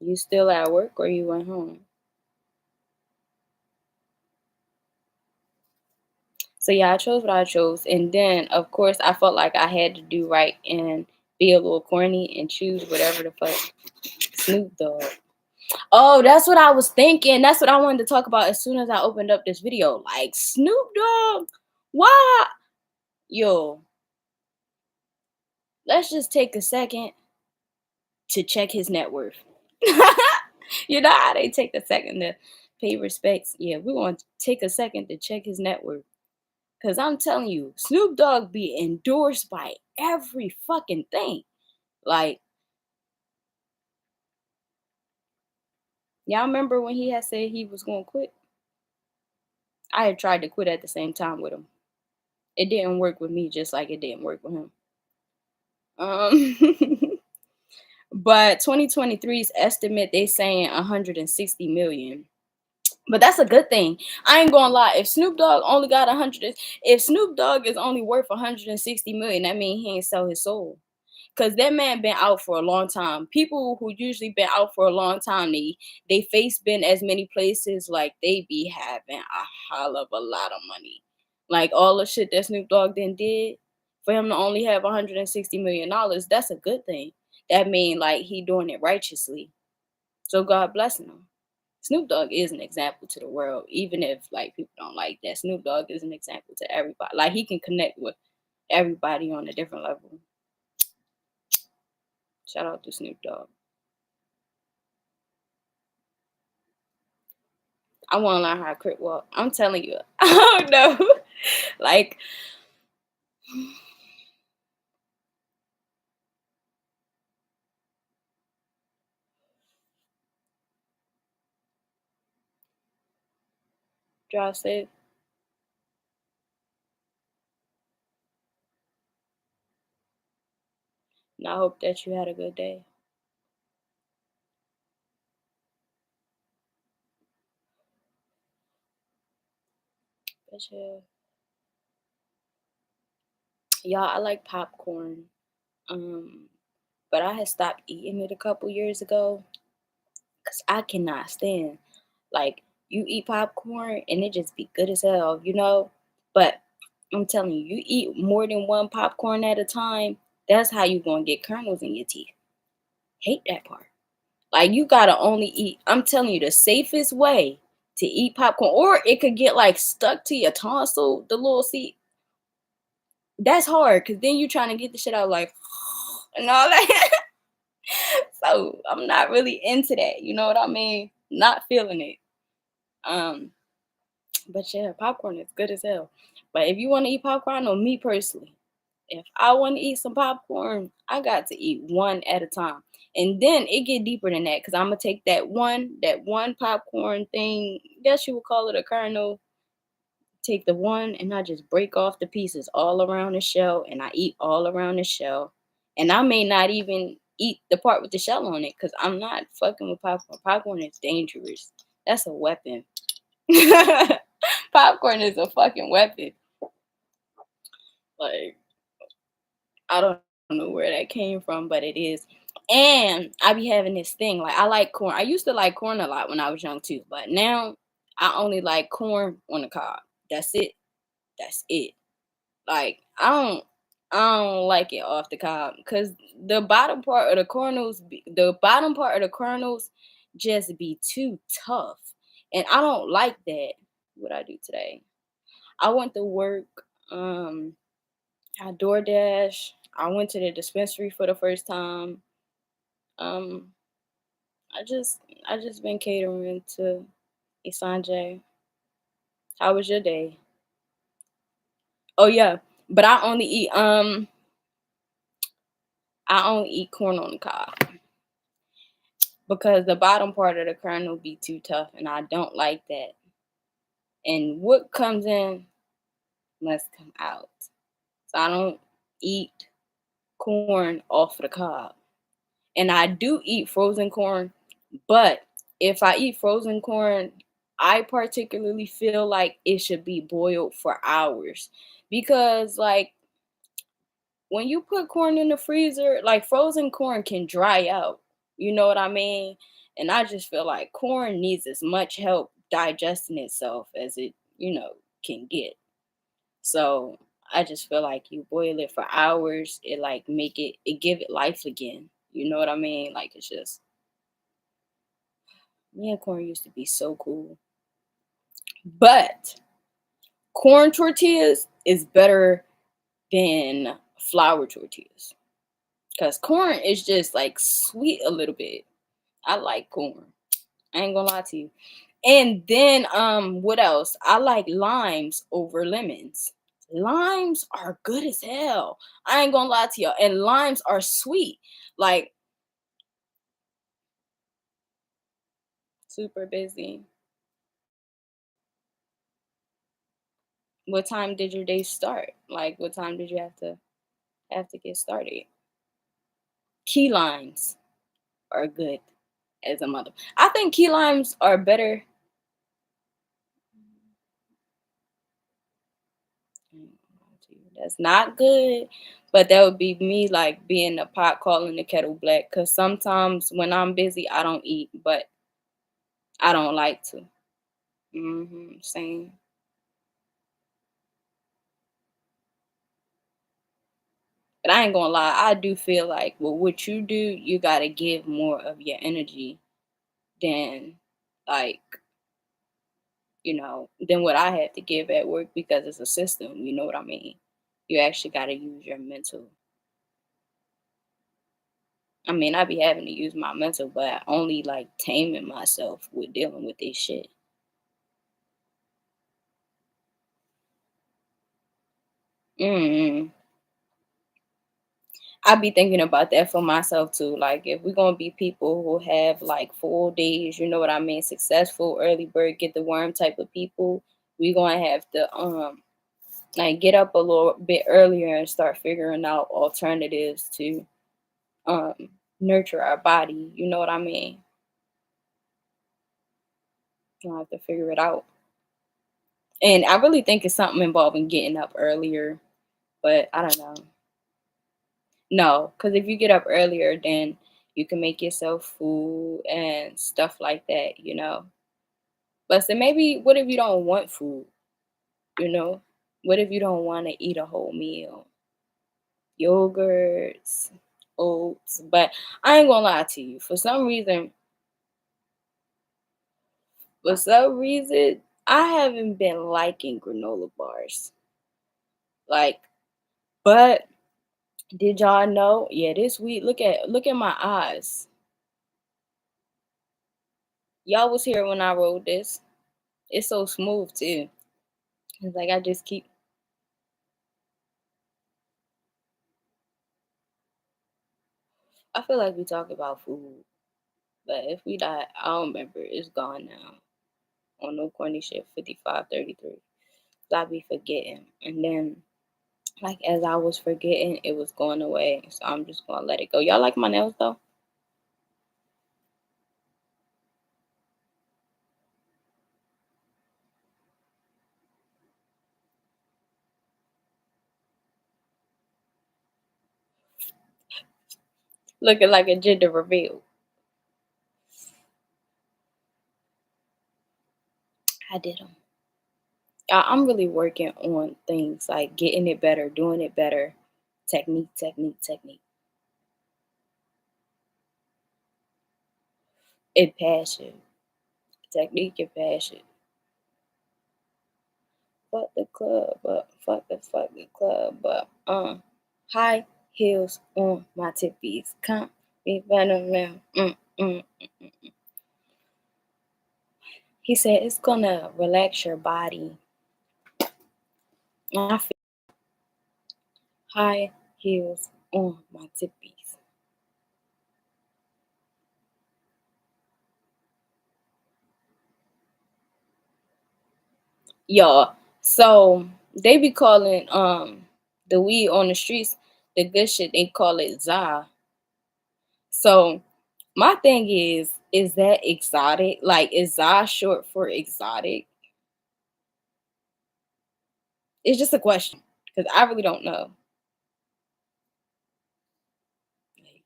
You still at work or you went home? So yeah, I chose what I chose. And then of course I felt like I had to do right and be a little corny and choose whatever the fuck Snoop Dogg. Oh, that's what I was thinking. That's what I wanted to talk about as soon as I opened up this video. Like Snoop Dogg, why? Yo, let's just take a second to check his net worth. You know how they take a second to pay respects? Yeah, we're going to take a second to check his net worth. Because I'm telling you, Snoop Dogg be endorsed by every fucking thing. Like, y'all remember when he had said he was going to quit? I had tried to quit at the same time with him. It didn't work with me just like it didn't work with him. But 2023's estimate, they saying 160 million. But that's a good thing. I ain't gonna lie. If Snoop Dogg only got 100, if Snoop Dogg is only worth 160 million, that means he ain't sell his soul. Cause that man been out for a long time. People who usually been out for a long time, they face been as many places, like they be having a hell of a lot of money. Like all the shit that Snoop Dogg then did, for him to only have $160 million, that's a good thing. That mean like he doing it righteously. So God blessing him. Snoop Dogg is an example to the world, even if like people don't like that. Snoop Dogg is an example to everybody. Like he can connect with everybody on a different level. Shout out to Snoop Dogg. I want to learn how to crip walk. I'm telling you, I don't know. Like, drive safe. And I hope that you had a good day. But yeah, y'all, I like popcorn. But I had stopped eating it a couple years ago because I cannot stand, like, you eat popcorn and it just be good as hell, you know? But I'm telling you, you eat more than one popcorn at a time, that's how you gonna get kernels in your teeth. Hate that part. Like, you gotta only eat, I'm telling you, the safest way to eat popcorn, or it could get like stuck to your tonsil, the little seat. That's hard because then you trying to get the shit out like and all that. So I'm not really into that. You know what I mean? Not feeling it. Um, but yeah, popcorn is good as hell. But if you want to eat popcorn, I know me personally. If I want to eat some popcorn, I got to eat one at a time. And then it get deeper than that because I'm gonna take that one popcorn thing, guess you would call it a kernel, take the one and I just break off the pieces all around the shell and I eat all around the shell. And I may not even eat the part with the shell on it because I'm not fucking with popcorn. Popcorn is dangerous. That's a weapon. Popcorn is a fucking weapon. Like, I don't know where that came from, but it is. And I be having this thing. Like, I like corn. I used to like corn a lot when I was young too, but now I only like corn on the cob. That's it. That's it. Like, I don't like it off the cob because the bottom part of the kernels just be too tough. And I don't like that. What I do today. I went to work, I DoorDash. I went to the dispensary for the first time. Um, I just been catering to Isanjay. How was your day? Oh yeah. But I only eat corn on the cob because the bottom part of the kernel be too tough and I don't like that. And what comes in must come out. So I don't eat corn off the cob. And I do eat frozen corn, but if I eat frozen corn, I particularly feel like it should be boiled for hours because, like, when you put corn in the freezer, like, frozen corn can dry out. You know what I mean? And I just feel like corn needs as much help digesting itself as it can get. So I just feel like you boil it for hours, it like it give it life again. You know what I mean? Like, it's just, me and corn used to be so cool. But corn tortillas is better than flour tortillas. Cause corn is just like sweet a little bit. I like corn. I ain't gonna lie to you. And then what else? I like limes over lemons. Limes are good as hell. I ain't gonna lie to y'all. And limes are sweet. Like, super busy. What time did your day start? Like, what time did you have to get started? Key limes are good as a mother. I think key limes are better. That's not good, but that would be me like being the pot calling the kettle black. Cause sometimes when I'm busy, I don't eat, but I don't like to. Same. But I ain't gonna lie, I do feel like with what you do, you gotta give more of your energy than like than what I have to give at work because it's a system. You know what I mean? You actually gotta use your mental. I mean, I be having to use my mental, but only like taming myself with dealing with this shit. mm I be thinking about that for myself too. Like, if we're gonna be people who have like full days, you know what I mean, successful early bird get the worm type of people, we gonna have to like get up a little bit earlier and start figuring out alternatives to um nurture our body. You know what I mean? Gonna have to figure it out. And I really think it's something involving getting up earlier, but I don't know. No, because if you get up earlier, then you can make yourself food and stuff like that. But so maybe, what if you don't want food? You know, what if you don't want to eat a whole meal? Yogurts, oats. But I ain't gonna lie to you. For some reason, I haven't been liking granola bars. Like, but did y'all know? Yeah, this week. Look at my eyes. Y'all was here when I rolled this. It's so smooth too. It's like I just keep. I feel like we talk about food, but if we die, I don't remember. It's gone now. On no corny shit, 5533. So I be forgetting, and then like as I was forgetting, it was going away. So I'm just gonna let it go. Y'all like my nails though? Looking like a gender reveal. I did them. I'm really working on things like getting it better, doing it better. Technique, technique, technique. And passion. Technique and passion. Fuck the club, but fuck the club, but high heels on my tippies. Can't be better now. He said it's gonna relax your body. I feel high heels on my tippies. Y'all, so they be calling the weed on the streets, the good shit, they call it za. So my thing is that exotic? Like, is za short for exotic? It's just a question because I really don't know. Like,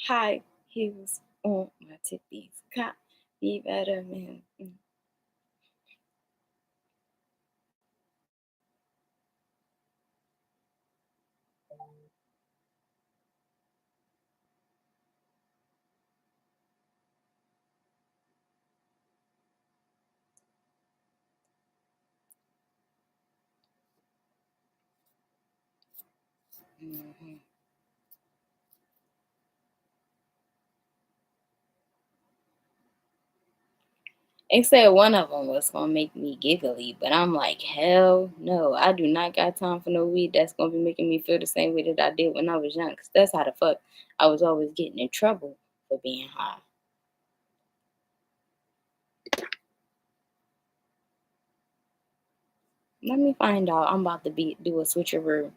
high heels on my tippies. Can't be better, man. Mm-hmm. They said one of them was gonna make me giggly, but I'm like, hell no, I do not got time for no weed that's gonna be making me feel the same way that I did when I was young. 'Cause that's how the fuck I was always getting in trouble for being high. Let me find out. I'm about to do a switcheroo.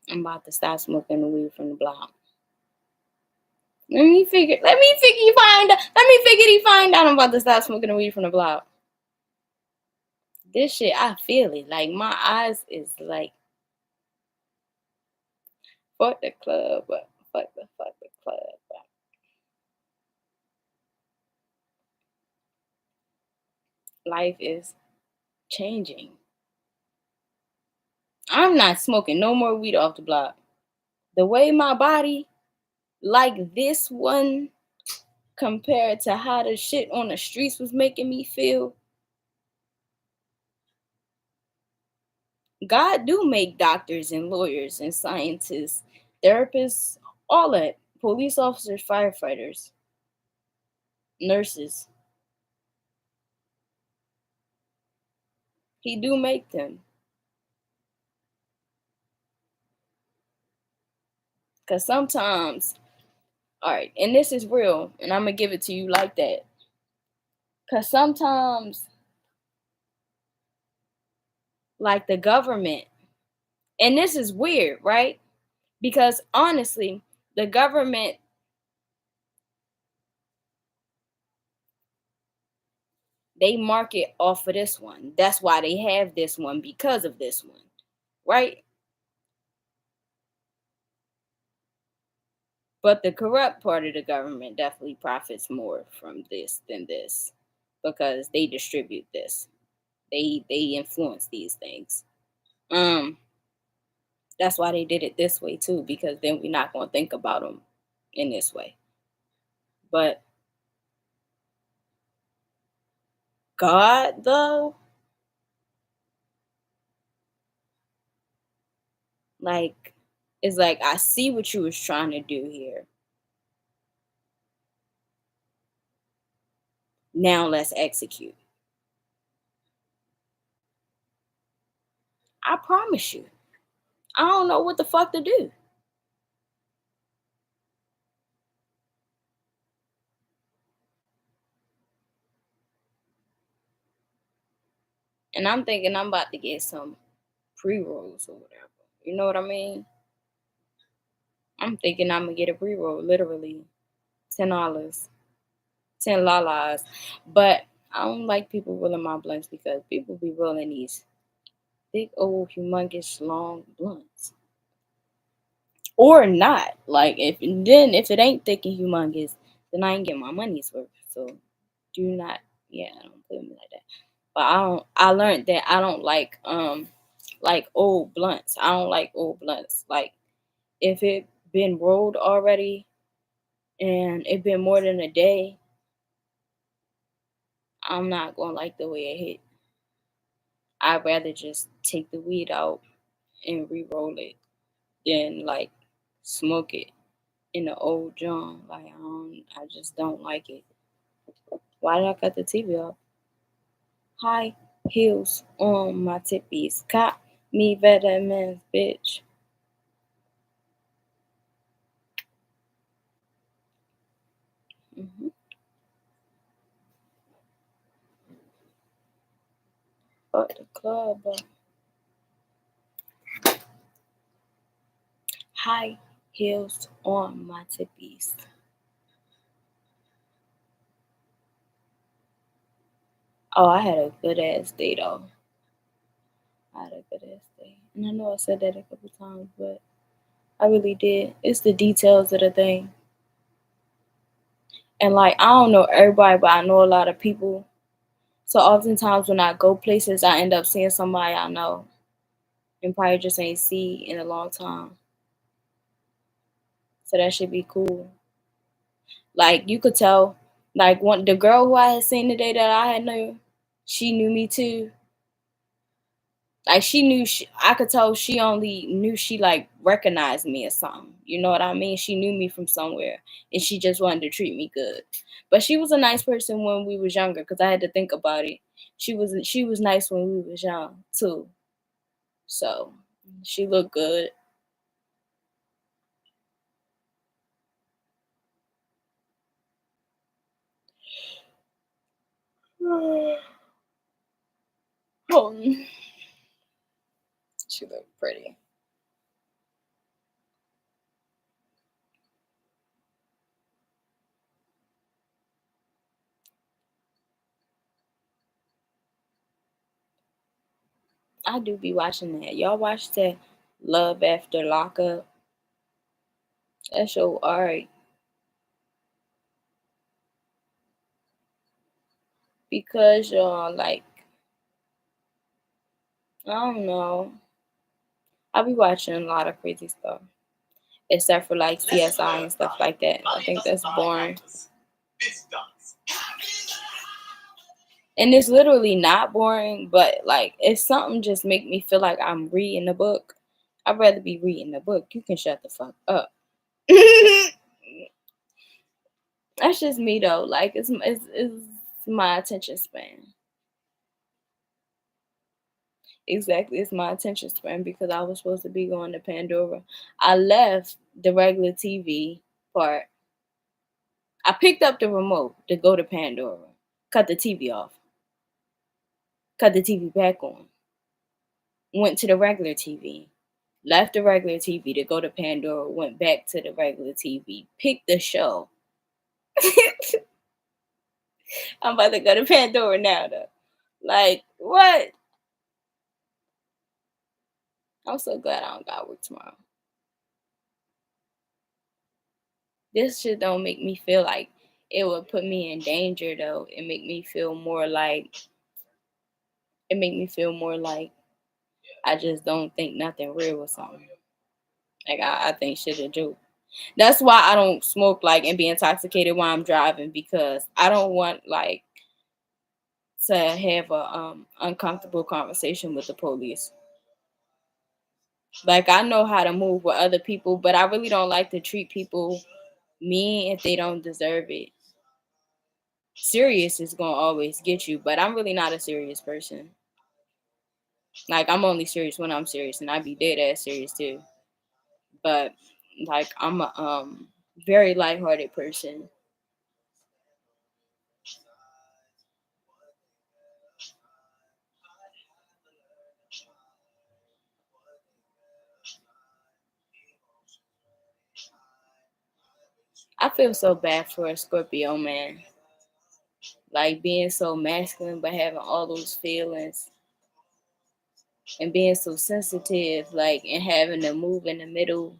I'm about to start smoking the weed from the block. Let me figure he find out I'm about to start smoking the weed from the block. This shit, I feel it. Like my eyes is like, fuck the club, but fuck the club. Life is changing. I'm not smoking no more weed off the block. The way my body like this one compared to how the shit on the streets was making me feel. God do make doctors and lawyers and scientists, therapists, all that. Police officers, firefighters, nurses. He do make them. Cause sometimes, all right, and this is real, and I'm gonna give it to you like that. Cause sometimes, like the government, and this is weird, right? Because honestly, the government, They market off of this one. That's why they have this one, because of this one, right? But the corrupt part of the government definitely profits more from this than this, because they distribute this. They influence these things. Um, that's why they did it this way too, because then we're not gonna think about them in this way. But God, though, like, it's like, I see what you was trying to do here. Now let's execute. I promise you. I don't know what the fuck to do. And I'm thinking I'm about to get some pre-rolls or whatever. You know what I mean? I'm thinking I'm gonna get a pre-roll, literally $10, 10 lalas. But I don't like people rolling my blunts, because people be rolling these big old humongous long blunts. Or not. Like, if it ain't thick and humongous, then I ain't getting my money's worth. So do not, yeah, don't play with me like that. But I learned that I don't like old blunts. I don't like old blunts. Like, if it been rolled already and it been more than a day, I'm not gonna like the way it hit. I'd rather just take the weed out and re-roll it than like smoke it in the old John. Like, I just don't like it. Why did I cut the TV off? High heels on my tippies. Cop me vitamins, bitch. Mm-hmm. Fuck the club up. High heels on my tippies. Oh, I had a good ass day though. I had a good ass day. And I know I said that a couple times, but I really did. It's the details of the thing. And like, I don't know everybody, but I know a lot of people. So oftentimes when I go places, I end up seeing somebody I know and probably just ain't see in a long time. So that should be cool. Like, you could tell, like, the girl who I had seen the day that I had knew, she knew me too. Like, I could tell she only knew, she like recognized me or something. You know what I mean? She knew me from somewhere, and she just wanted to treat me good. But she was a nice person when we was younger, because I had to think about it. She was nice when we was young too. So she looked good. Oh, she looked pretty. I do be watching that. Y'all watch that Love After Lockup? That show alright, because y'all, like, I don't know. I be watching a lot of crazy stuff, except for like CSI and stuff like that. I think that's boring. And it's literally not boring, but like, if something just make me feel like I'm reading a book, I'd rather be reading a book. You can shut the fuck up. That's just me though. Like, it's my attention span. Exactly, it's my attention span, because I was supposed to be going to Pandora. I left the regular TV part. I picked up the remote to go to Pandora, cut the TV off, cut the TV back on, went to the regular TV, left the regular TV to go to Pandora, went back to the regular TV, picked the show. I'm about to go to Pandora now, though. Like, what? I'm so glad I don't got work tomorrow. This shit don't make me feel like it would put me in danger, though. It make me feel more like I just don't think nothing real or something. Like, I think shit a joke. That's why I don't smoke, like, and be intoxicated while I'm driving, because I don't want, like, to have a uncomfortable conversation with the police. Like, I know how to move with other people, but I really don't like to treat people mean if they don't deserve it. Serious is gonna always get you, but I'm really not a serious person. Like, I'm only serious when I'm serious, and I be dead ass serious too. But like, I'm a very lighthearted person. I feel so bad for a Scorpio man, like being so masculine but having all those feelings and being so sensitive, like, and having to move in the middle.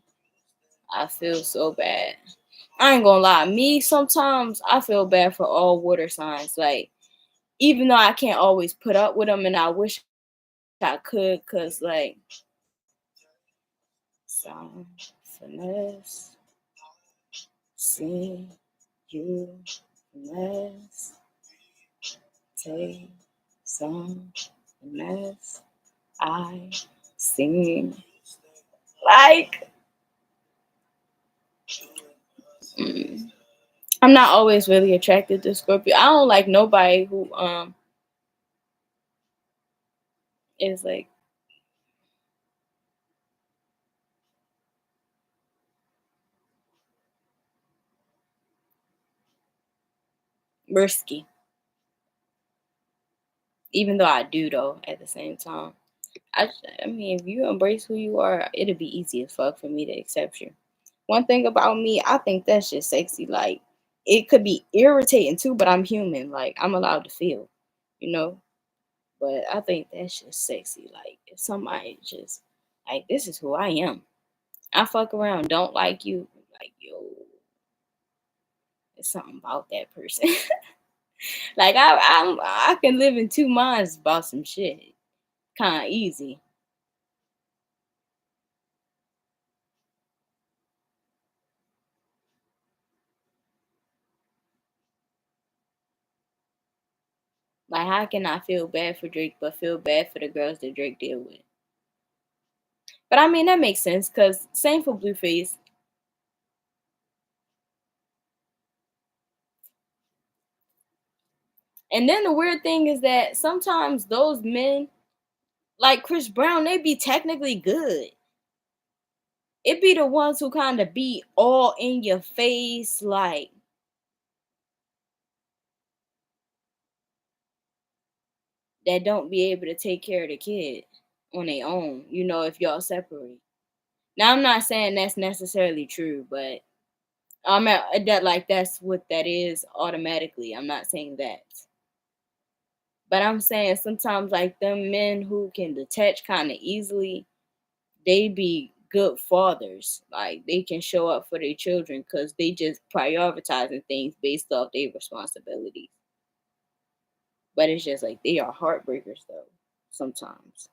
I feel so bad. I ain't gonna lie, me sometimes I feel bad for all water signs. Like, even though I can't always put up with them, and I wish I could, cause like, some finesse, see you finesse, take some finesse. I sing like, mm, I'm not always really attracted to Scorpio. I don't like nobody who is like risky. Even though I do though at the same time. I mean, if you embrace who you are, it'll be easy as fuck for me to accept you. One thing about me, I think that's just sexy. Like, it could be irritating too, but I'm human. Like, I'm allowed to feel, you know. But I think that's just sexy. Like, if somebody just like, this is who I am. I fuck around, don't like you. Like, yo, there's something about that person. Like, I can live in two minds about some shit. Kind of easy. Like, how can I feel bad for Drake but feel bad for the girls that Drake deal with? But I mean, that makes sense because same for Blueface. And then the weird thing is that sometimes those men, like Chris Brown, they be technically good. It be the ones who kind of be all in your face, like, that don't be able to take care of the kid on their own, if y'all separate. Now, I'm not saying that's necessarily true, but I'm at that, like, that's what that is automatically. I'm not saying that. But I'm saying sometimes, like, them men who can detach kind of easily, they be good fathers. Like, they can show up for their children because they just prioritizing things based off their responsibilities. But it's just like they are heartbreakers though, sometimes.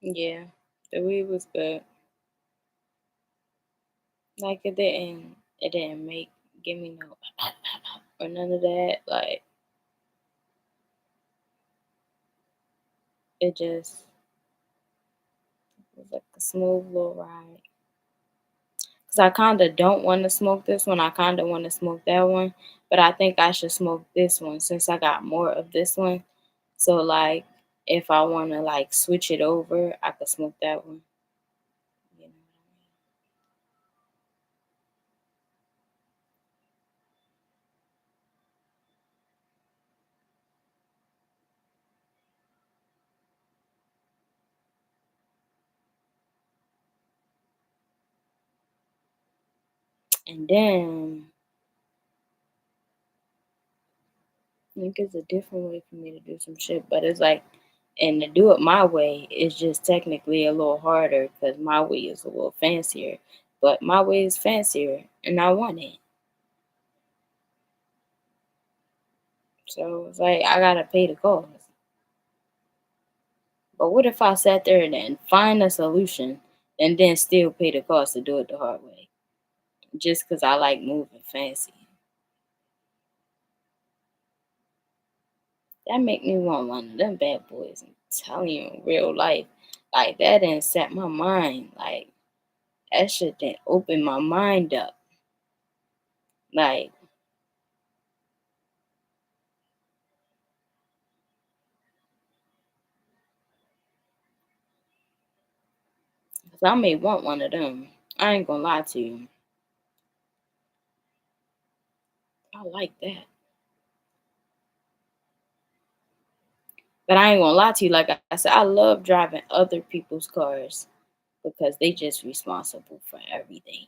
Yeah, the weed was good. Like, it didn't give me no or none of that. Like, it just was like a smooth little ride. Cause I kind of don't want to smoke this one. I kind of want to smoke that one, but I think I should smoke this one since I got more of this one. So, like, if I want to, like, switch it over, I could smoke that one. You know what I mean? And then I think it's a different way for me to do some shit, but it's like, and to do it my way is just technically a little harder because my way is a little fancier. But my way is fancier, and I want it. So it's like I gotta pay the cost. But what if I sat there and then find a solution and then still pay the cost to do it the hard way? Just because I like moving fancy. That make me want one of them bad boys. I'm telling you, in real life. Like that didn't set my mind. Like that shit didn't open my mind up. Like, 'cause I may want one of them. I ain't gonna lie to you. I like that. But I ain't gonna lie to you. Like I said, I love driving other people's cars because they just responsible for everything.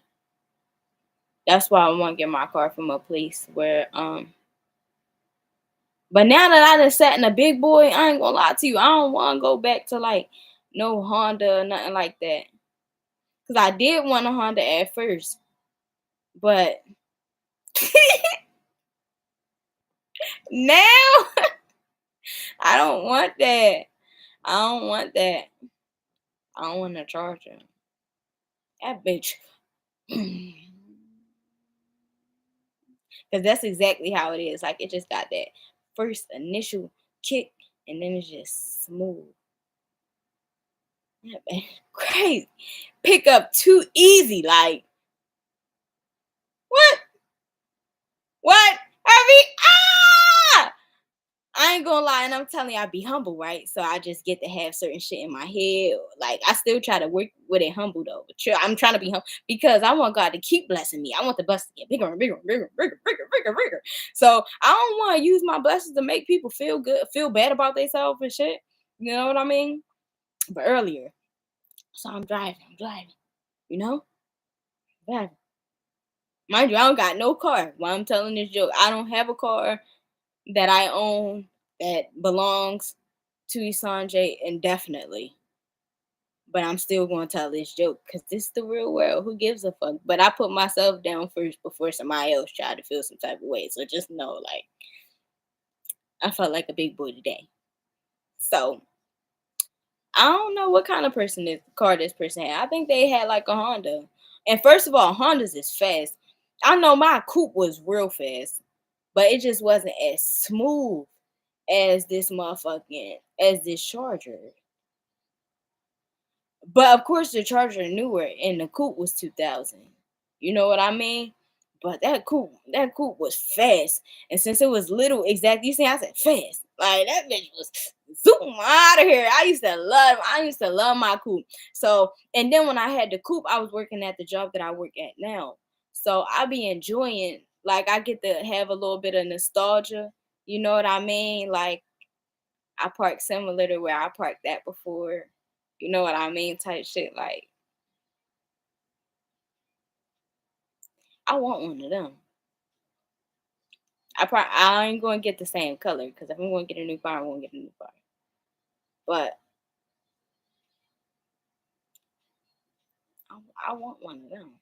That's why I want to get my car from a place where but now that I done sat in a big boy, I ain't gonna lie to you. I don't wanna go back to like no Honda or nothing like that. Cause I did want a Honda at first. But now I don't want that. I don't want that. I don't want a charger. That bitch. Cause that's exactly how it is. Like it just got that first initial kick and then it's just smooth. That bitch crazy. Pick up too easy. Like what? What? Ah! I ain't gonna lie, and I'm telling you, I be humble, right? So I just get to have certain shit in my head. Like I still try to work with it humble though. But I'm trying to be humble because I want God to keep blessing me. I want the blessing to get bigger and bigger and bigger and bigger, bigger, bigger, bigger. So I don't want to use my blessings to make people feel good, feel bad about themselves and shit. You know what I mean? But earlier, so I'm driving, you know? Driving. Mind you, I don't got no car. While I'm telling this joke, I don't have a car that I own that belongs to Sanjay indefinitely. But I'm still going to tell this joke because this is the real world. Who gives a fuck? But I put myself down first before somebody else tried to feel some type of way. So just know, like, I felt like a big boy today. So I don't know what kind of person this car this person had. I think they had like a Honda. And first of all, Hondas is fast. I know my coupe was real fast, but it just wasn't as smooth as this motherfucking as this Charger. But of course, the Charger newer and the coupe was 2000. You know what I mean? But that coupe was fast. And since it was little, exactly, you see, I said fast. Like that bitch was zoom out of here. I used to love my coupe. So, and then when I had the coupe, I was working at the job that I work at now. So I be enjoying, like, I get to have a little bit of nostalgia. You know what I mean? Like I parked similar to where I parked that before. You know what I mean? Type shit. Like I want one of them. I ain't gonna get the same color because if I'm gonna get a new car, I'm gonna get a new car. But I want one of them.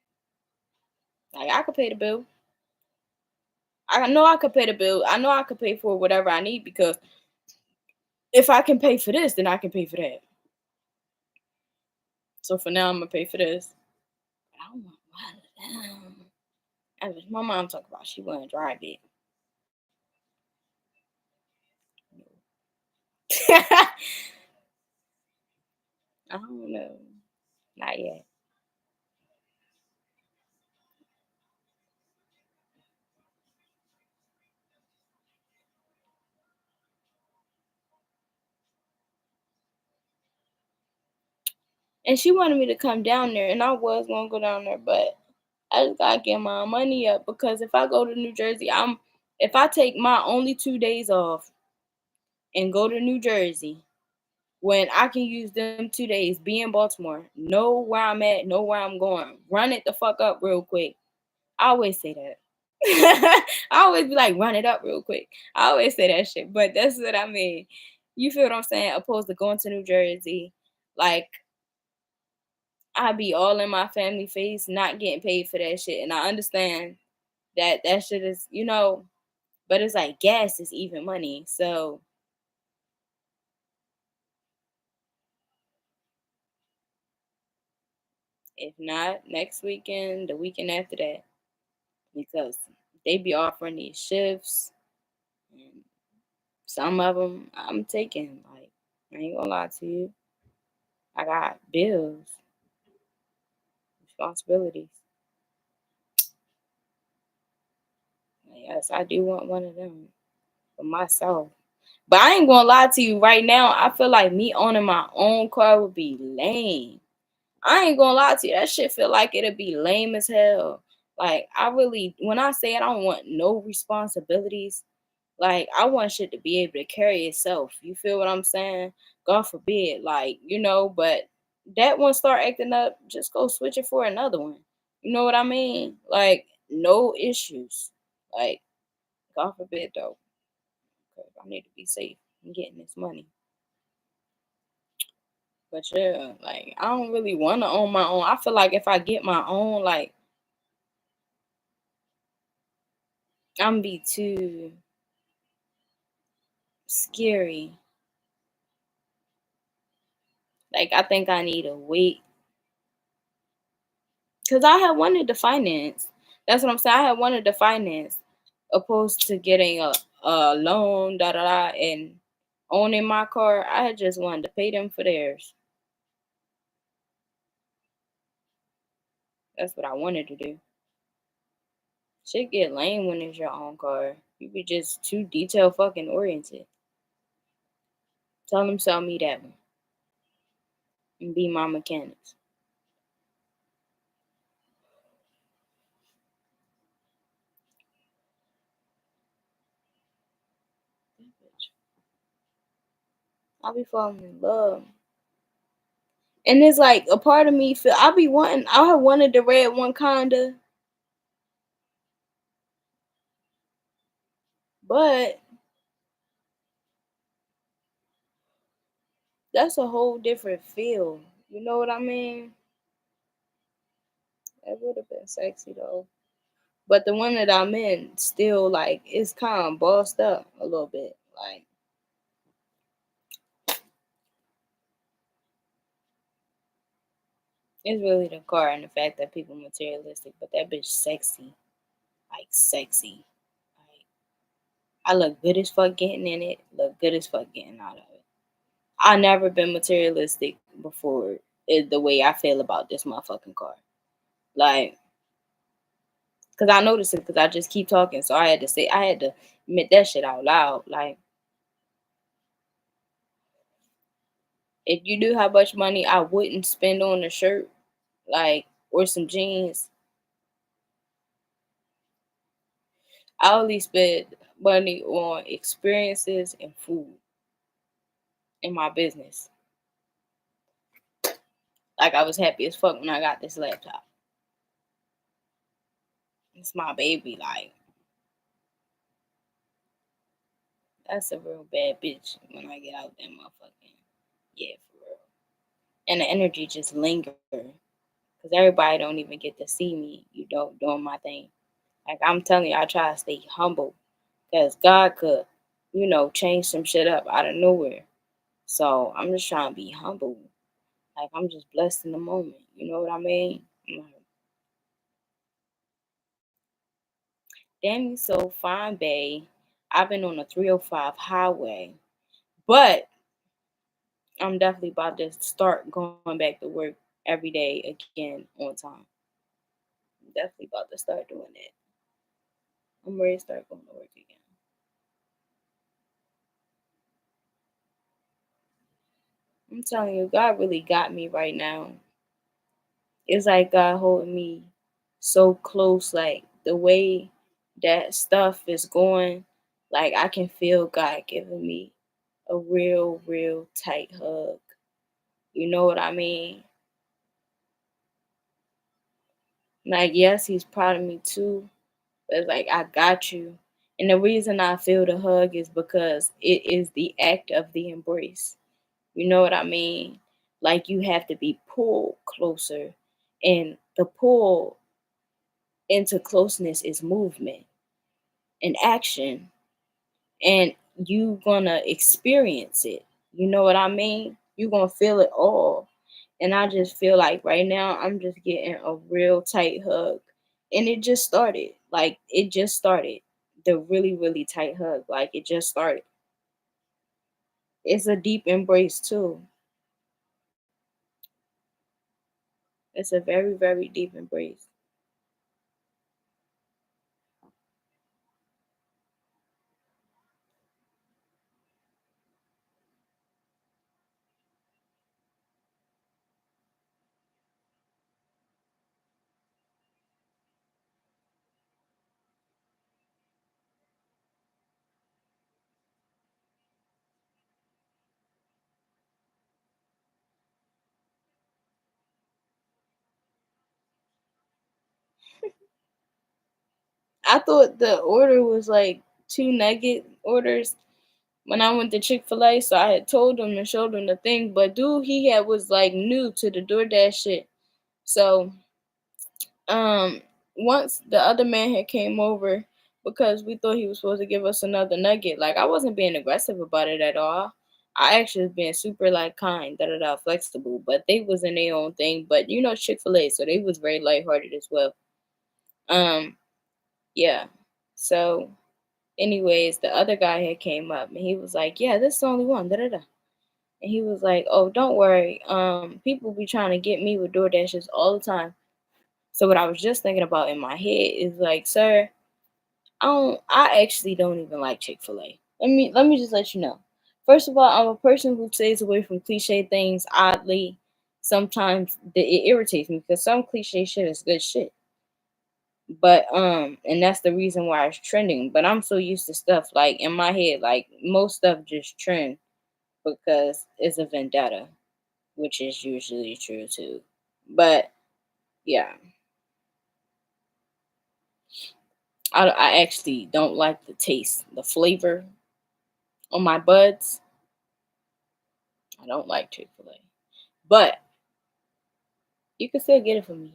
Like I could pay the bill. I know I could pay the bill. I know I could pay for whatever I need because if I can pay for this, then I can pay for that. So for now, I'm gonna pay for this. But I want one of them. That's what my mom talked about. She wouldn't drive it. I don't know. Not yet. And she wanted me to come down there, and I was gonna go down there, but I just gotta get my money up because if I go to New Jersey, if I take my only 2 days off and go to New Jersey, when I can use them 2 days, be in Baltimore, know where I'm at, know where I'm going, run it the fuck up real quick, I always say that. I always be like, run it up real quick. I always say that shit, but that's what I mean. You feel what I'm saying? Opposed to going to New Jersey, like I be all in my family face, not getting paid for that shit, and I understand that that shit is, but it's like gas is even money. So if not next weekend, the weekend after that, because they be offering these shifts, and some of them I'm taking. Like I ain't gonna lie to you, I got bills, responsibilities. Yes, I do want one of them for myself. But I ain't gonna lie to you right now. I feel like me owning my own car would be lame. I ain't gonna lie to you. That shit feel like it'd be lame as hell. Like I really, when I say I don't want no responsibilities, like I want shit to be able to carry itself. You feel what I'm saying? God forbid, like But that one start acting up, just go switch it for another one. You know what I mean? Like no issues. Like God forbid though, 'cause I need to be safe in getting this money. But yeah, like I don't really want to own my own. I feel like if I get my own, like I'm be too scary. Like I think I need to wait because I had wanted to finance. That's what I'm saying. I had wanted to finance, opposed to getting a loan, da da da, and owning my car. I had just wanted to pay them for theirs. That's what I wanted to do. Shit get lame when it's your own car. You be just too detail fucking oriented. Tell them sell me that one and be my mechanics. I be falling in love. And it's like a part of me feel I have wanted the red one kinda, but that's a whole different feel. You know what I mean? That would have been sexy though. But the one that I'm in still like it's kind of bossed up a little bit. Like it's really the car and the fact that people materialistic, but that bitch sexy, like sexy. Like I look good as fuck getting in it. Look good as fuck getting out of it. I never been materialistic before. Is the way I feel about this motherfucking car. Like, cause I noticed it because I just keep talking. So I had to admit that shit out loud. Like, if you knew how much money I wouldn't spend on a shirt, like, or some jeans, I only spend money on experiences and food in my business. Like, I was happy as fuck when I got this laptop. It's my baby. Like, that's a real bad bitch when I get out that motherfucking, yeah, for real. And the energy just linger. Cause everybody don't even get to see me, doing my thing. Like I'm telling you, I try to stay humble, cause God could, change some shit up out of nowhere. So I'm just trying to be humble. Like I'm just blessed in the moment. You know what I mean? I'm like, damn, you so fine, babe. I've been on the 305 highway, but I'm definitely about to start going back to work every day again on time. I'm definitely about to start doing that. I'm ready to start going to work again. I'm telling you, God really got me right now. It's like God holding me so close, like the way that stuff is going, like I can feel God giving me a real, real tight hug. You know what I mean? Like, yes, he's proud of me too. But it's like, I got you. And the reason I feel the hug is because it is the act of the embrace. You know what I mean? Like, you have to be pulled closer. And the pull into closeness is movement and action. And you gonna experience it. You know what I mean? You gonna feel it all. And I just feel like right now I'm just getting a real tight hug. And it just started. Like, it just started. The really, really tight hug. Like, it just started. It's a deep embrace too. It's a very, very deep embrace. I thought the order was like two nugget orders when I went to Chick-fil-A, so I had told him and showed him the thing. But dude, he had was like new to the DoorDash shit. So um once the other man had came over because we thought he was supposed to give us another nugget. Like, I wasn't being aggressive about it at all. I actually was being super like kind, da da da, flexible. But they was in their own thing. But you know, Chick-fil-A, so they was very lighthearted as well. Um, yeah. So anyways, the other guy had came up and he was like, "Yeah, this is the only one." Da da da. And he was like, "Oh, don't worry. People be trying to get me with DoorDashes all the time." So what I was just thinking about in my head is like, "Sir, I actually don't even like Chick-fil-A. Let me just let you know. First of all, I'm a person who stays away from cliche things. Oddly, sometimes it irritates me because some cliche shit is good shit. But and that's the reason why it's trending. But I'm so used to stuff like in my head, like most stuff just trend because it's a vendetta, which is usually true too. But yeah, I actually don't like the taste, the flavor on my buds. I don't like Chick-fil-A. But you can still get it from me.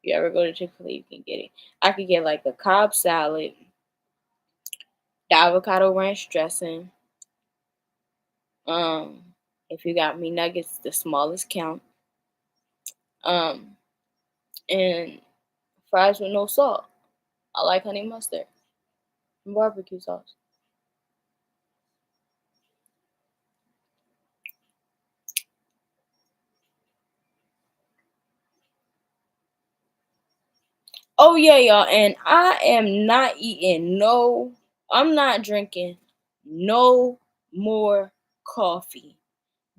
If you ever go to Chick-fil-A, you can get it. I could get like a Cobb salad, the avocado ranch dressing. If you got me nuggets, the smallest count. Um, and fries with no salt. I like honey mustard and barbecue sauce. Oh yeah, y'all, and I am not eating no, I'm not drinking no more coffee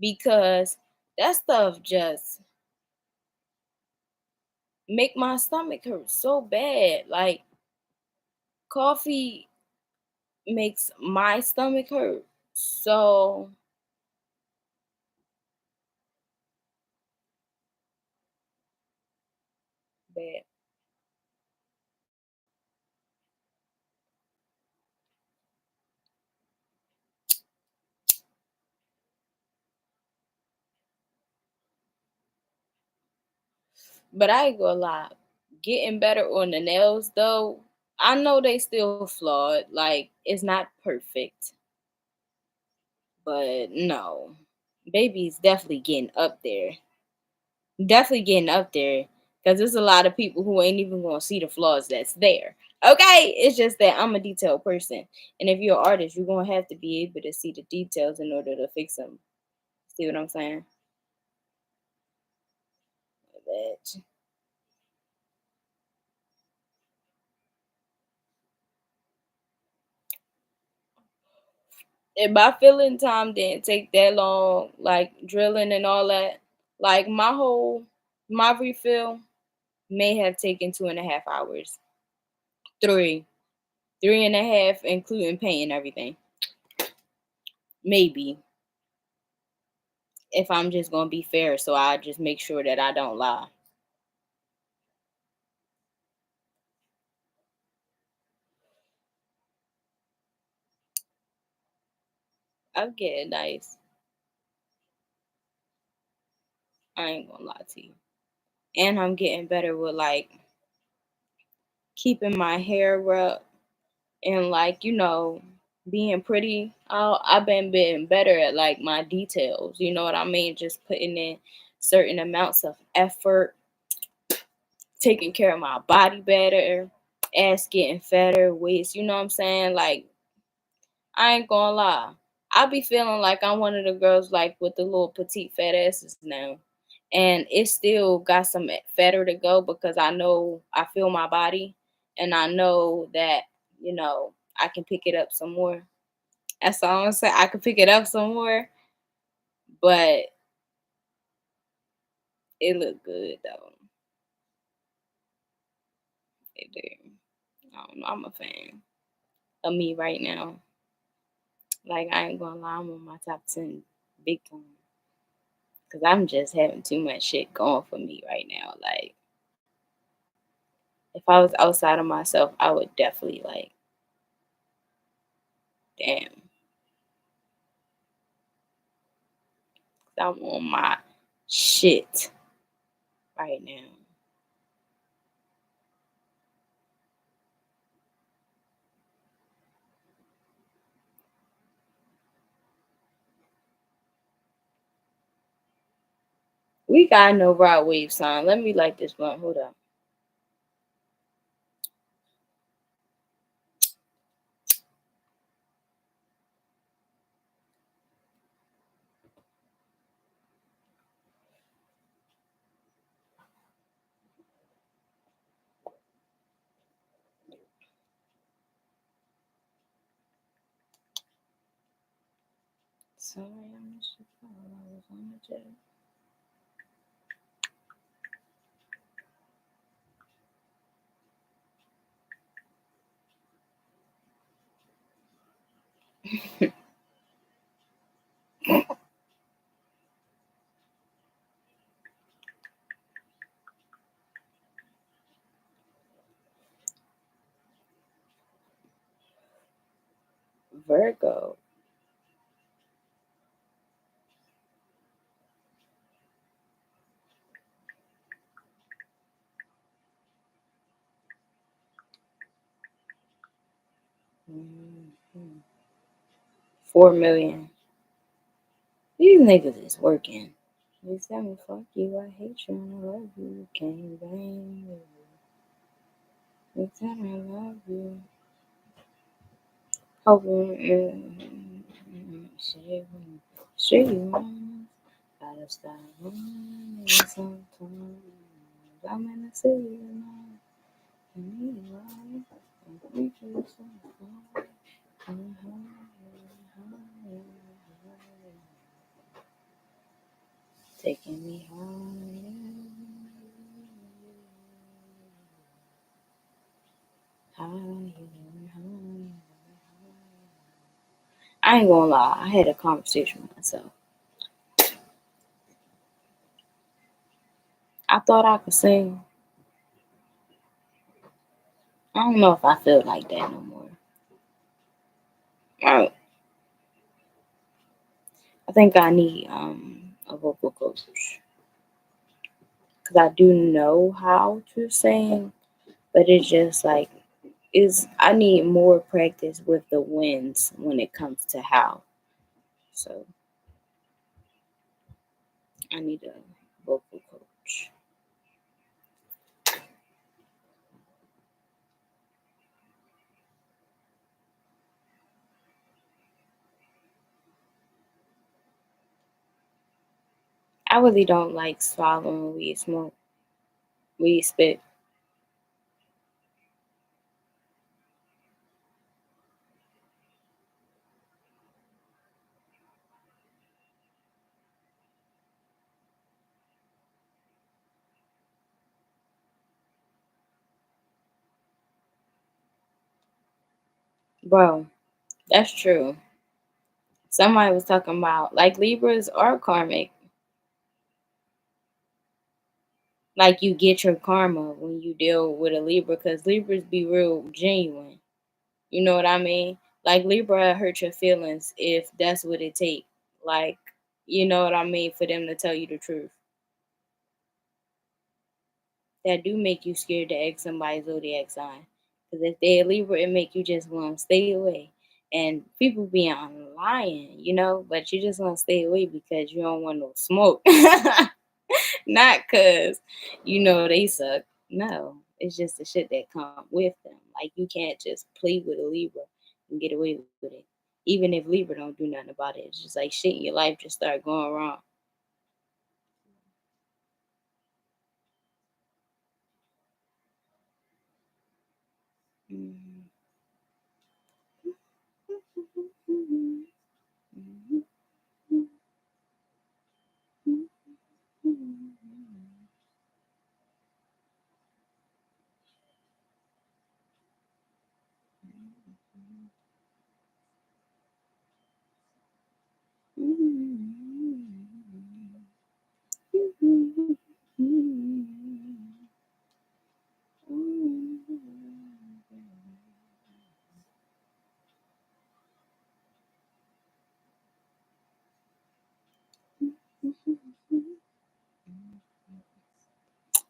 because that stuff just make my stomach hurt so bad. Like, coffee makes my stomach hurt so bad. But I ain't gonna lie, getting better on the nails though. I know they still flawed. Like, it's not perfect, but no, baby's definitely getting up there. Definitely getting up there because there's a lot of people who ain't even gonna see the flaws that's there. Okay, it's just that I'm a detailed person, and if you're an artist, you're gonna have to be able to see the details in order to fix them. See what I'm saying? But if my filling time didn't take that long, like drilling and all that, like my refill may have taken 2.5 hours. Three. 3.5 including paint and everything. Maybe. If I'm just gonna be fair, so I just make sure that I don't lie. I'm getting nice. I ain't gonna lie to you. And I'm getting better with like keeping my hair up and like, being pretty. I've been being better at like my details. You know what I mean? Just putting in certain amounts of effort, taking care of my body better, ass getting fatter, waist. You know what I'm saying? Like I ain't gonna lie. I be feeling like I'm one of the girls like with the little petite fat asses now. And it still got some fatter to go because I know I feel my body and I know that, I can pick it up some more. That's all I'm saying. I can pick it up some more, but it look good though. It do. I don't know. I'm a fan of me right now. Like I ain't gonna lie, I'm on my top 10 big time. Cause I'm just having too much shit going for me right now. Like if I was outside of myself, I would definitely like, damn, I'm on my shit right now. We got no Rod Wave sign. Let me light this blunt. Hold up. Sorry, I missed your call. I was on the jet. Virgo. Mhm. 4 million. These niggas is working. You tell me fuck you, I hate you, and I love you. Can't blame you. You tell me I love you. Hoping say you want. Gotta stop running sometimes. I'm in the city now. And you right. And we just so far. Taking me home. I ain't gonna lie, I had a conversation with myself. I thought I could sing. I don't know if I feel like that no more. I, I think I need a vocal coach because I do know how to sing, but it's just like is I need more practice with the wins when it comes to how. So I need a vocal coach. I really don't like swallowing weed smoke, weed spit. Bro, that's true. Somebody was talking about like Libras are karmic. Like you get your karma when you deal with a Libra because Libras be real genuine. You know what I mean? Like Libra hurt your feelings if that's what it takes. Like, you know what I mean, for them to tell you the truth. That do make you scared to ask somebody's zodiac sign. Because if they're Libra, it make you just want to stay away. And people be on lying, but you just want to stay away because you don't want no smoke. Not because they suck. No, it's just the shit that come with them. Like you can't just play with a Libra and get away with it. Even if Libra don't do nothing about it, it's just like shit in your life just start going wrong. Mhm.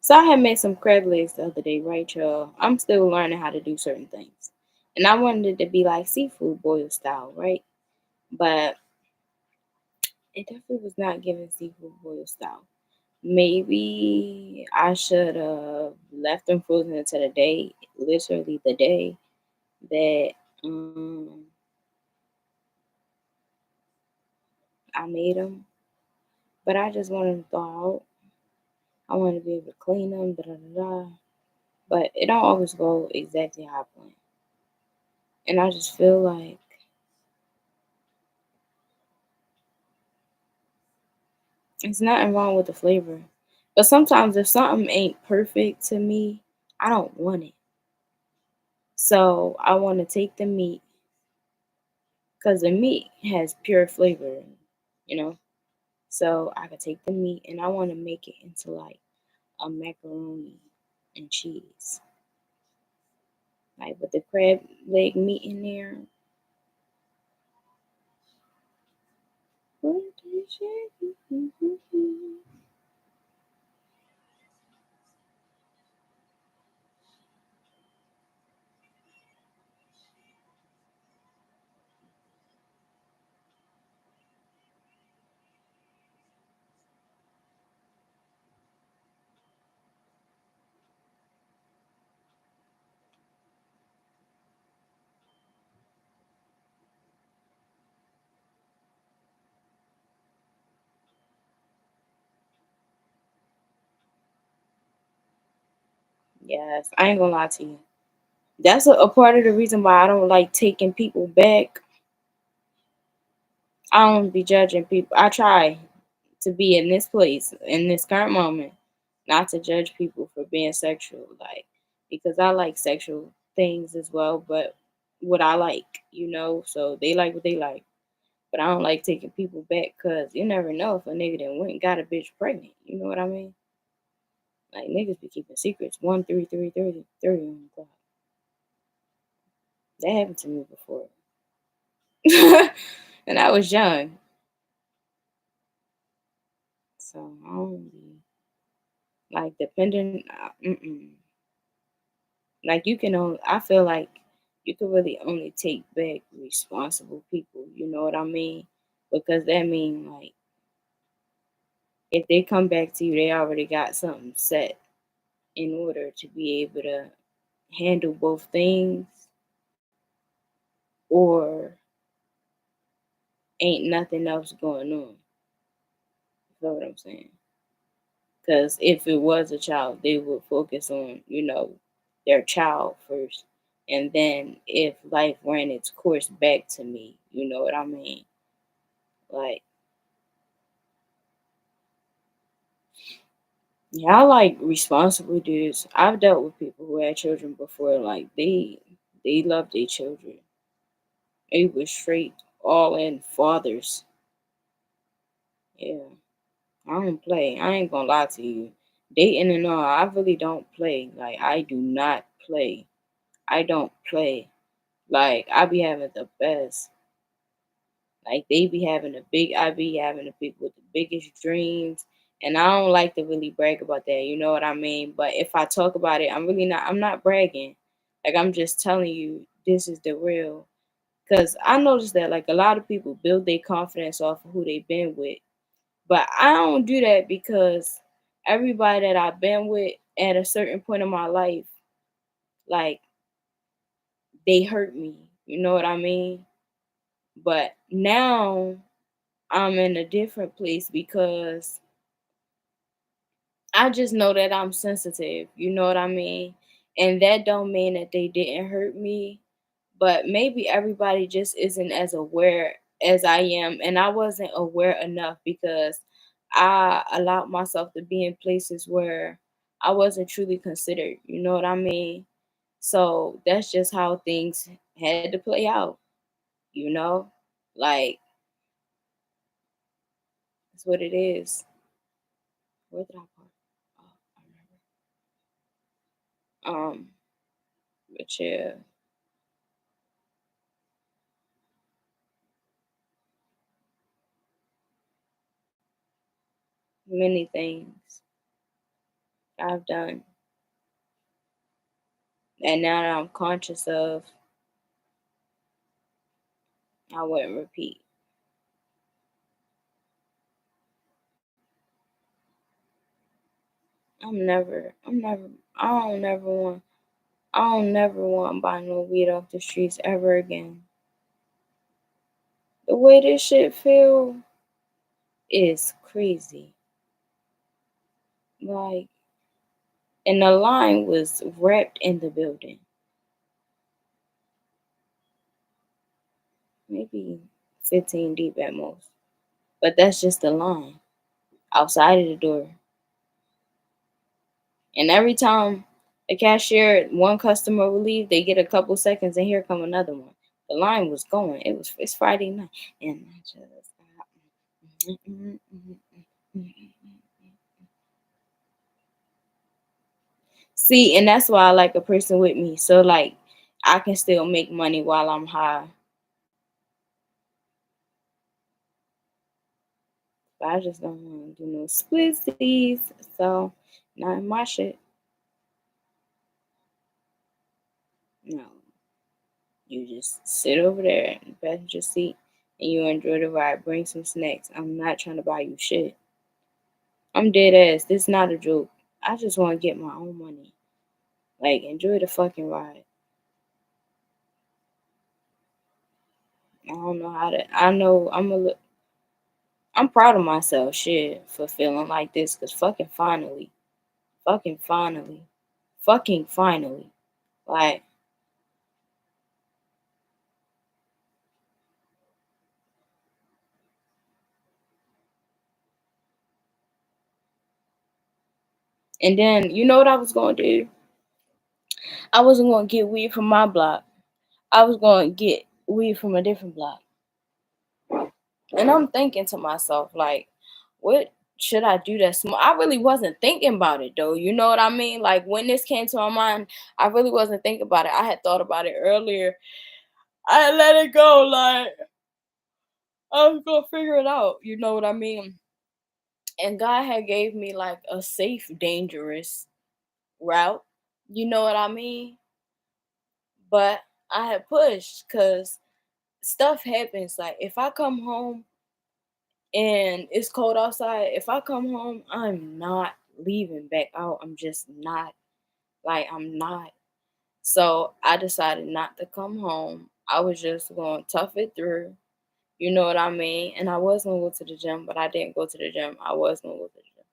So I had made some crab legs the other day, right, y'all? I'm still learning how to do certain things. And I wanted it to be like seafood boil style, right? But it definitely was not giving seafood boil style. Maybe I should have left them frozen until the day, literally the day that I made them. But I just wanted to thaw out. I wanted to be able to clean them, da da da da. But it don't always go exactly how I plan. And I just feel like it's nothing wrong with the flavor. But sometimes if something ain't perfect to me, I don't want it. So I want to take the meat because the meat has pure flavor, you know. So I could take the meat and I want to make it into like a macaroni and cheese, like with the crab leg meat in there. Yes, I ain't gonna lie to you. That's a part of the reason why I don't like taking people back. I don't be judging people. I try to be in this place, in this current moment, not to judge people for being sexual, like, because I like sexual things as well, but what I like, so they like what they like. But I don't like taking people back because you never know if a nigga then went and got a bitch pregnant. You know what I mean? Like niggas be keeping secrets 1 3 3 30 on the clock. That happened to me before. And I was young. So I don't be like depending. Like you can only, I feel like you can really only take back responsible people. You know what I mean? Because that mean like if they come back to you, they already got something set in order to be able to handle both things, or ain't nothing else going on. You know what I'm saying? Because if it was a child, they would focus on, their child first. And then if life ran its course back to me, you know what I mean? Like, yeah, I like responsible dudes. I've dealt with people who had children before. Like, they love their children. They were straight, all in fathers. Yeah, I don't play. I ain't gonna lie to you. Dating and all, I really don't play. Like, I do not play. I don't play. Like I be having the best. Like they be having the big, I be having the people with the biggest dreams, and I don't like to really brag about that. You know what I mean? But if I talk about it, I'm really not. I'm not bragging. Like I'm just telling you, this is the real. Cause I noticed that like a lot of people build their confidence off of who they've been with, but I don't do that because everybody that I've been with at a certain point in my life, like they hurt me. You know what I mean? But now I'm in a different place because I just know that I'm sensitive. You know what I mean? And that don't mean that they didn't hurt me, but maybe everybody just isn't as aware as I am, and I wasn't aware enough because I allowed myself to be in places where I wasn't truly considered. You know what I mean? So that's just how things had to play out. You know, like that's what it is. Where did I park? Oh, I remember. But yeah, many things I've done, and now that I'm conscious of, I wouldn't repeat. I'm never, I don't never want, I don't never want to buy no weed off the streets ever again. The way this shit feel is crazy. Like, and the line was wrapped in the building, maybe 15 deep at most. But that's just the line outside of the door. And every time a cashier, one customer will leave, they get a couple seconds, and here come another one. The line was going. It's Friday night, and I just see, and that's why I like a person with me. So like, I can still make money while I'm high. But I just don't want to do no splitsies. So not in my shit. No, you just sit over there in the passenger seat and you enjoy the ride. Bring some snacks. I'm not trying to buy you shit. I'm dead ass. This is not a joke. I just want to get my own money. Like, enjoy the fucking ride. I don't know how to. I know I'm proud of myself, shit, for feeling like this. Cause fucking finally, fucking finally. Like, and then you know what I was gonna do? I wasn't gonna get weed from my block. I was gonna get weed from a different block. And I'm thinking to myself, like, what should I do that's small? I really wasn't thinking about it though. You know what I mean? Like when this came to my mind, I really wasn't thinking about it. I had thought about it earlier. I had let it go, like I was gonna figure it out. You know what I mean? And God had gave me like a safe, dangerous route. You know what I mean? But I had pushed because stuff happens. Like if I come home and it's cold outside, if I come home, I'm not leaving back out. I'm just not. Like, I'm not. So I decided not to come home. I was just going to tough it through. You know what I mean? And I was going to go to the gym, but I didn't go to the gym. I was going to go to the gym.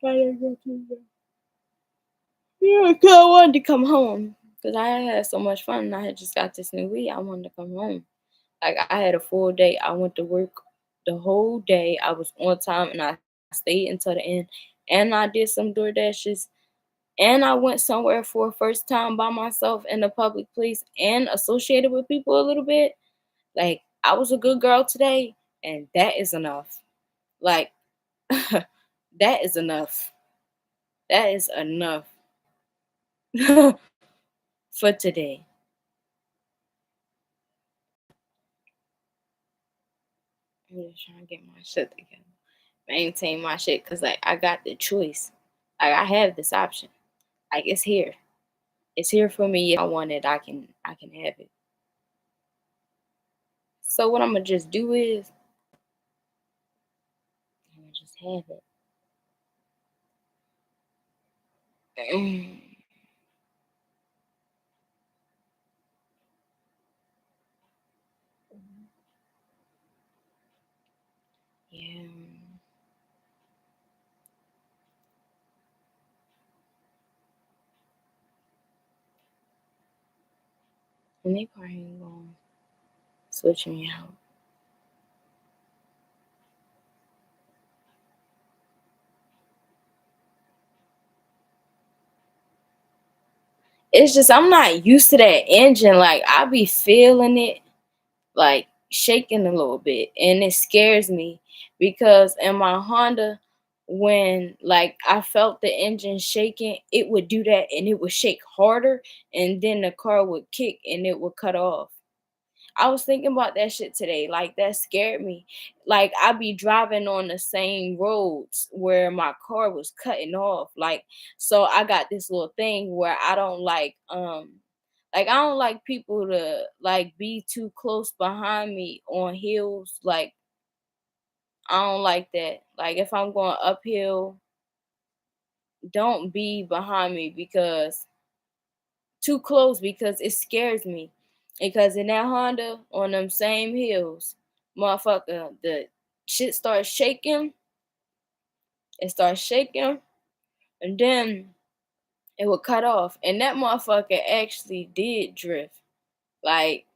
But I didn't go to the gym. Yeah, because I wanted to come home. Because I had so much fun and I had just got this new weed. I wanted to come home. Like I had a full day. I went to work the whole day. I was on time and I stayed until the end. And I did some door dashes. And I went somewhere for a first time by myself in a public place and associated with people a little bit. Like I was a good girl today, and that is enough. Like that is enough. That is enough for today. I'm just trying to get my shit together. Maintain my shit, because like I got the choice. Like I have this option. Like it's here. It's here for me. If I want it, I can have it. So what I'm gonna just do is I'm gonna just have it. Yeah. And they probably ain't gonna switch me out. It's just I'm not used to that engine. Like I be feeling it like shaking a little bit, and it scares me because in my Honda, when like I felt the engine shaking, it would do that and it would shake harder, and then the car would kick and it would cut off. I was thinking about that shit today. Like that scared me. Like I be driving on the same roads where my car was cutting off. Like so I got this little thing where I don't like I don't like people to like be too close behind me on hills. Like I don't like that. Like if I'm going uphill, don't be behind me because too close because it scares me. Because in that Honda on them same hills, motherfucker, the shit starts shaking. It starts shaking, and then it would cut off. And that motherfucker actually did drift. Like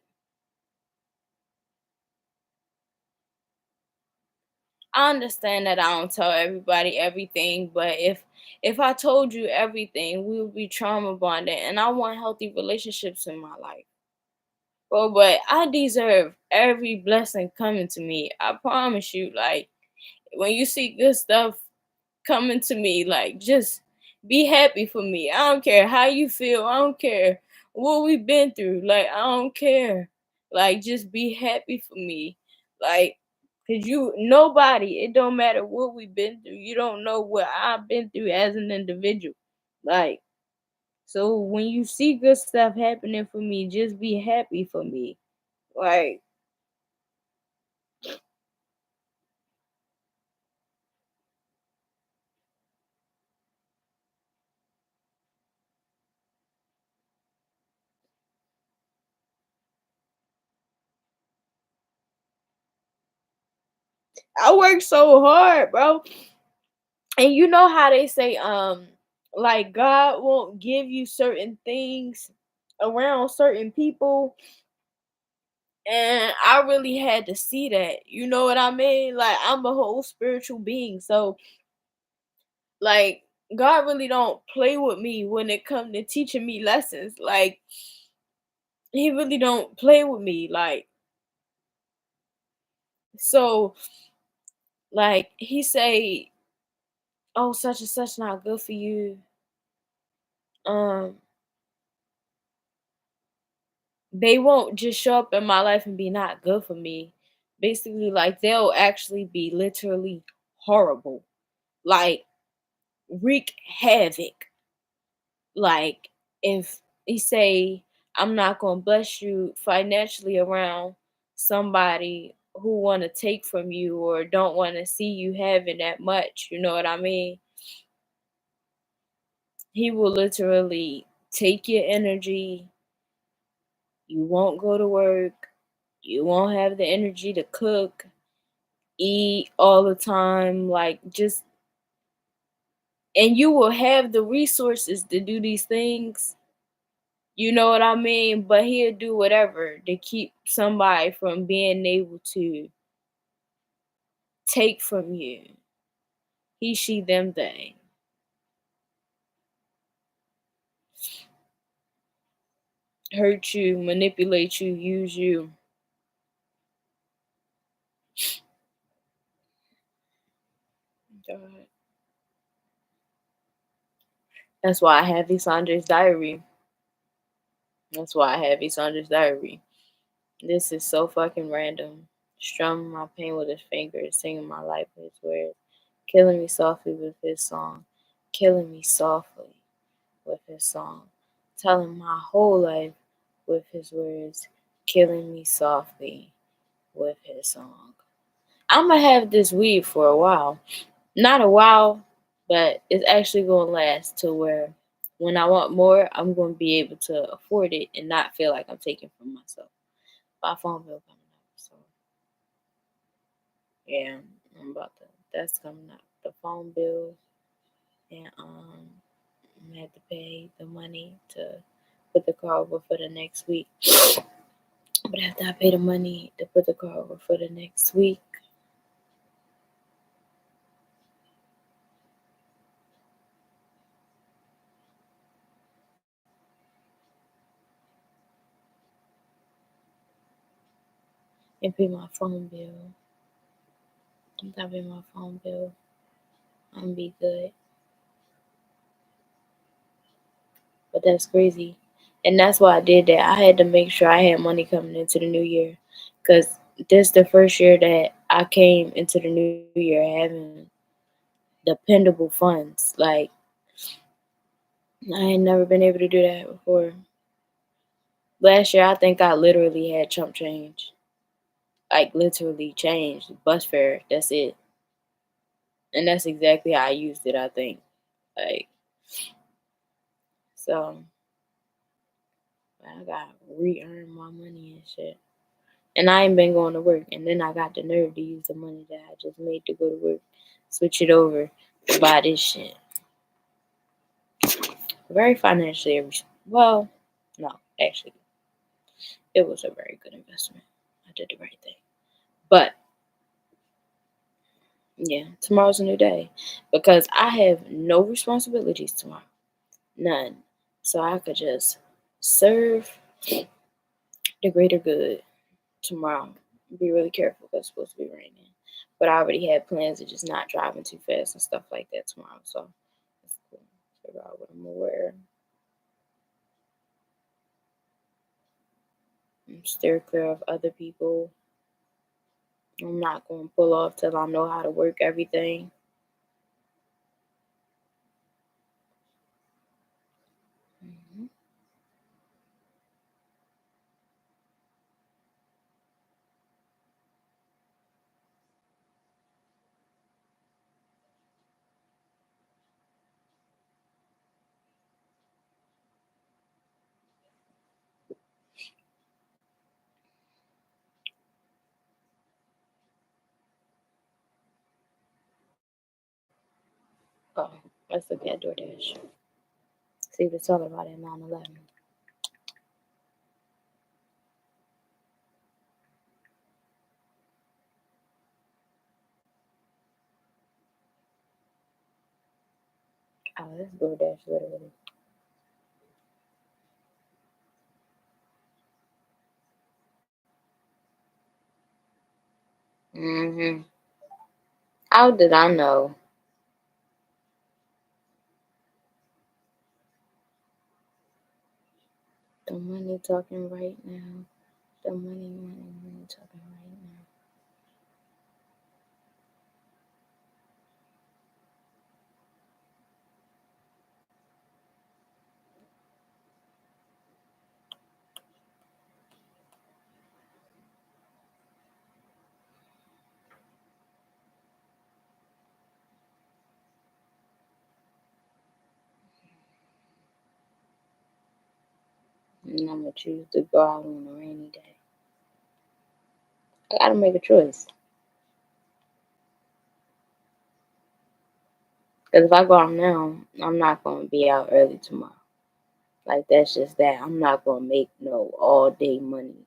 I understand that I don't tell everybody everything, but if I told you everything, we would be trauma bonded, and I want healthy relationships in my life. Bro, but I deserve every blessing coming to me. I promise you. Like when you see good stuff coming to me, like just be happy for me. I don't care how you feel. I don't care what we've been through. Like I don't care. Like just be happy for me. Like cause you nobody, it don't matter what we've been through. You don't know what I've been through as an individual. Like so when you see good stuff happening for me, just be happy for me. Like I work so hard, bro. And you know how they say, like God won't give you certain things around certain people. And I really had to see that. You know what I mean? Like I'm a whole spiritual being. So like God really don't play with me when it comes to teaching me lessons. Like he really don't play with me. Like so like he say, oh such and such not good for you. Um they won't just show up in my life and be not good for me. Basically, like they'll actually be literally horrible. Like wreak havoc. Like if he say I'm not gonna bless you financially around somebody who wanna take from you or don't wanna see you having that much, you know what I mean? He will literally take your energy. You won't go to work. You won't have the energy to cook, eat all the time, like just and you will have the resources to do these things. You know what I mean? But he'll do whatever to keep somebody from being able to take from you. He, she, them thing. Hurt you, manipulate you, use you. God. That's why I have Isandre's diary. That's why I have Isandre's diary. This is so fucking random. strumming my pain with his fingers, singing my life with his words, killing me softly with his song, killing me softly with his song, telling my whole life with his words, killing me softly with his song. I'm gonna have this weed for a while. Not a while, but it's actually gonna last to where when I want more, I'm gonna be able to afford it and not feel like I'm taking from myself. My phone bill coming up, so yeah, I'm about to. That's coming up. The phone bill, and I'm gonna have to pay the money to put the car over for the next week. But after I pay the money to put the car over for the next week, and pay my phone bill, after I pay my phone bill, I'm gonna be good. But that's crazy. And that's why I did that. I had to make sure I had money coming into the new year. Because this the first year that I came into the new year having dependable funds. Like, I ain't never been able to do that before. Last year, I think I literally had chump change. Like, literally change. Bus fare. That's it. And that's exactly how I used it, I think. Like, so, I got re earn my money and shit. And I ain't been going to work. And then I got the nerve to use the money that I just made to go to work, switch it over to buy this shit. Very financially, well, no, actually, it was a very good investment. I did the right thing. But yeah, tomorrow's a new day because I have no responsibilities tomorrow, none. So I could just serve the greater good tomorrow. Be really careful because it's supposed to be raining. But I already had plans of just not driving too fast and stuff like that tomorrow. So it's cool. Figure out what I'm gonna wear. And steer clear of other people. I'm not gonna pull off till I know how to work everything. Mhm. Oh, let's look at DoorDash. See what it's all about at 9/11. Oh, that's DoorDash literally. Mhm. How did I know? The money talking right now. The money talking right now. And I'm gonna choose to go out on a rainy day. I gotta make a choice. Because if I go out now, I'm not gonna be out early tomorrow. Like that's just that. I'm not gonna make no all day money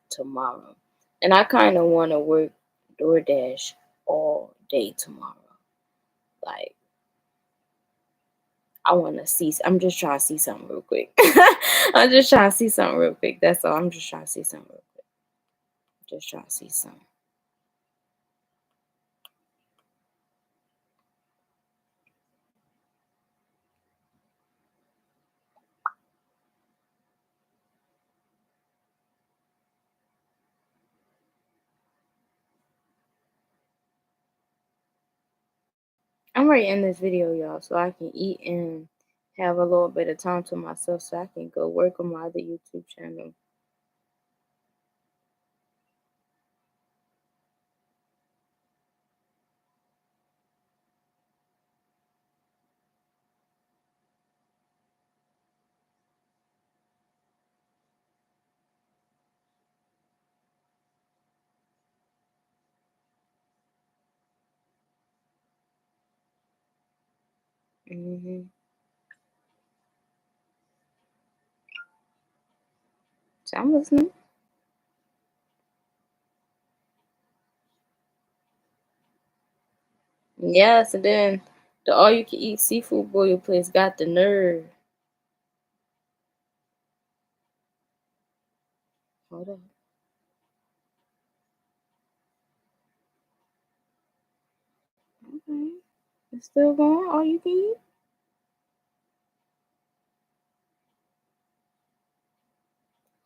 tomorrow. And I kinda wanna work DoorDash all day tomorrow. Like I wanna see I'm just trying to see something real quick. I'm just trying to see something real quick. That's all. I'm just trying to see something real quick. Just trying to see something. I'm ready to end this video, y'all, so I can eat and have a little bit of time to myself so I can go work on my other YouTube channel. So I'm listening. Yes, and then the all you can eat seafood boil place got the nerve. Hold on. Okay. It's still going? All you can eat?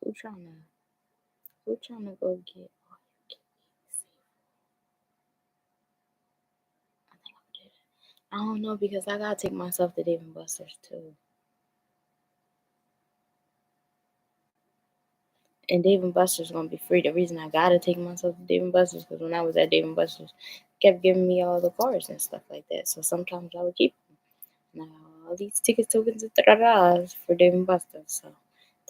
Who trying to go get all you can eat seafood? I think I did it. I don't know because I gotta take myself to Dave and Buster's too. And Dave and Buster's gonna be free. The reason I gotta take myself to Dave and Buster's because when I was at Dave and Buster's, kept giving me all the cards and stuff like that. So sometimes I would keep them. Now all these tickets, tokens, and da for Dave and Buster's. So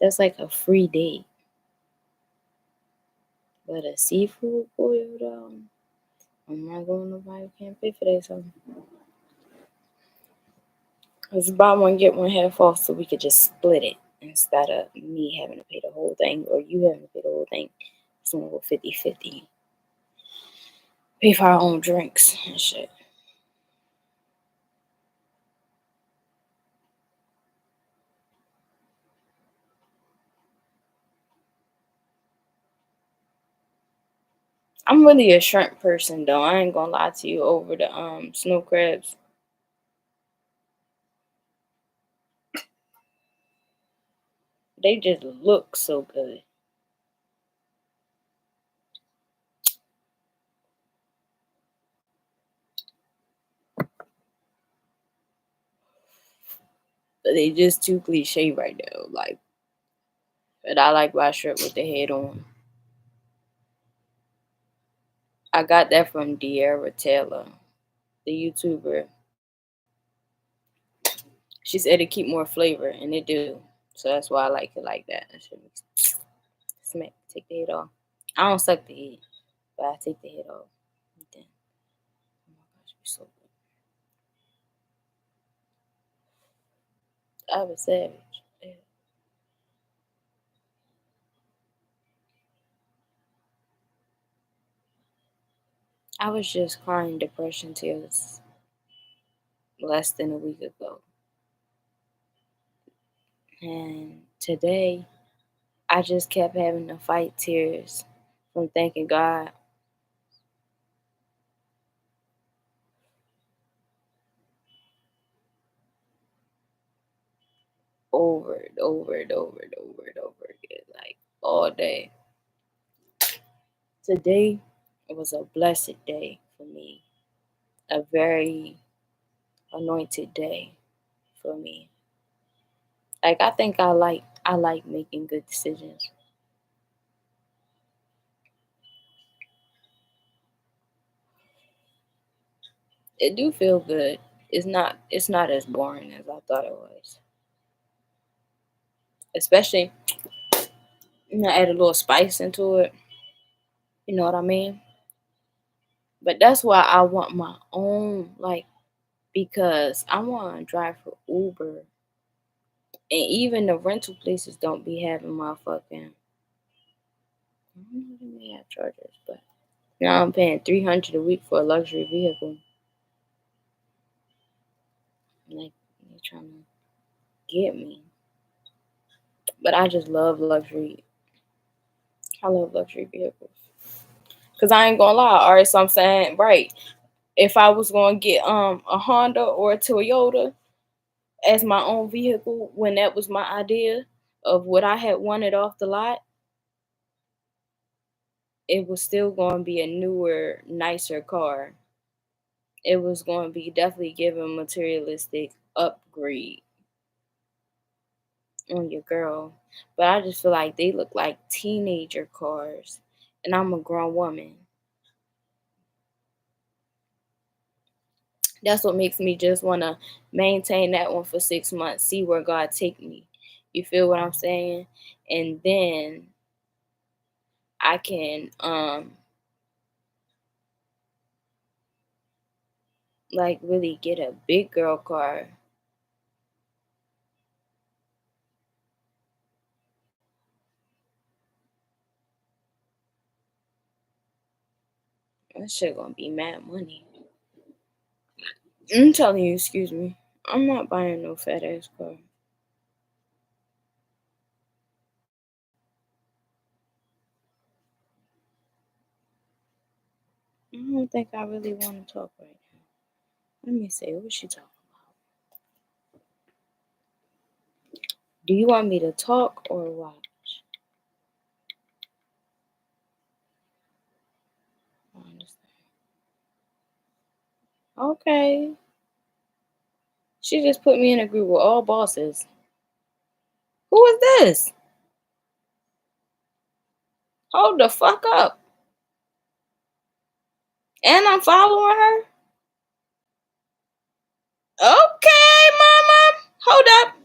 that's like a free date. But a seafood boil though, I'm not going to nobody who can't pay for that. So let's buy one get one half off so we could just split it instead of me having to pay the whole thing or you having to pay the whole thing. So we'll go 50-50. Pay for our own drinks and shit. I'm really a shrimp person though. I ain't gonna lie to you over the snow crabs. They just look so good. But they just too cliche right now. Like, but I like my shrimp with the head on. I got that from De'Ara Taylor, the YouTuber. She said it keep more flavor, and it do. So that's why I like it like that. I should smack, take the head off. I don't suck the head, but I take the head off. Then, oh my gosh, you're so good. I was savage. Yeah. I was just crying depression tears less than a week ago, and today I just kept having to fight tears from thanking God over and over and over and over and over again, like all day. Today was a blessed day for me, a very anointed day for me. Like I think I like making good decisions. It do feel good. It's not as boring as I thought it was. Especially add a little spice into it. You know what I mean? But that's why I want my own like because I want to drive for Uber. And even the rental places don't be having my fucking. I don't know if they may have chargers, but now I'm paying 300 a week for a luxury vehicle. Like they're trying to get me. But I just love luxury. I love luxury vehicles. Cause I ain't gonna lie. All right, so I'm saying right. If I was gonna get a Honda or a Toyota as my own vehicle when that was my idea of what I had wanted off the lot, it was still gonna be a newer, nicer car. it was going to be definitely giving materialistic upgrade on your girl. But I just feel like they look like teenager cars, and I'm a grown woman. That's what makes me just want to maintain that one for 6 months, see where God take me. You feel what I'm saying? And then I can like really get a big girl car. That shit gonna be mad money. I'm telling you, excuse me. I'm not buying no fat ass car. I don't think I really want to talk right now. Let me see. What she talking about? Do you want me to talk or watch? I understand. Okay. She just put me in a group with all bosses. Who is this? Hold the fuck up. And I'm following her? Okay, mama. Hold up.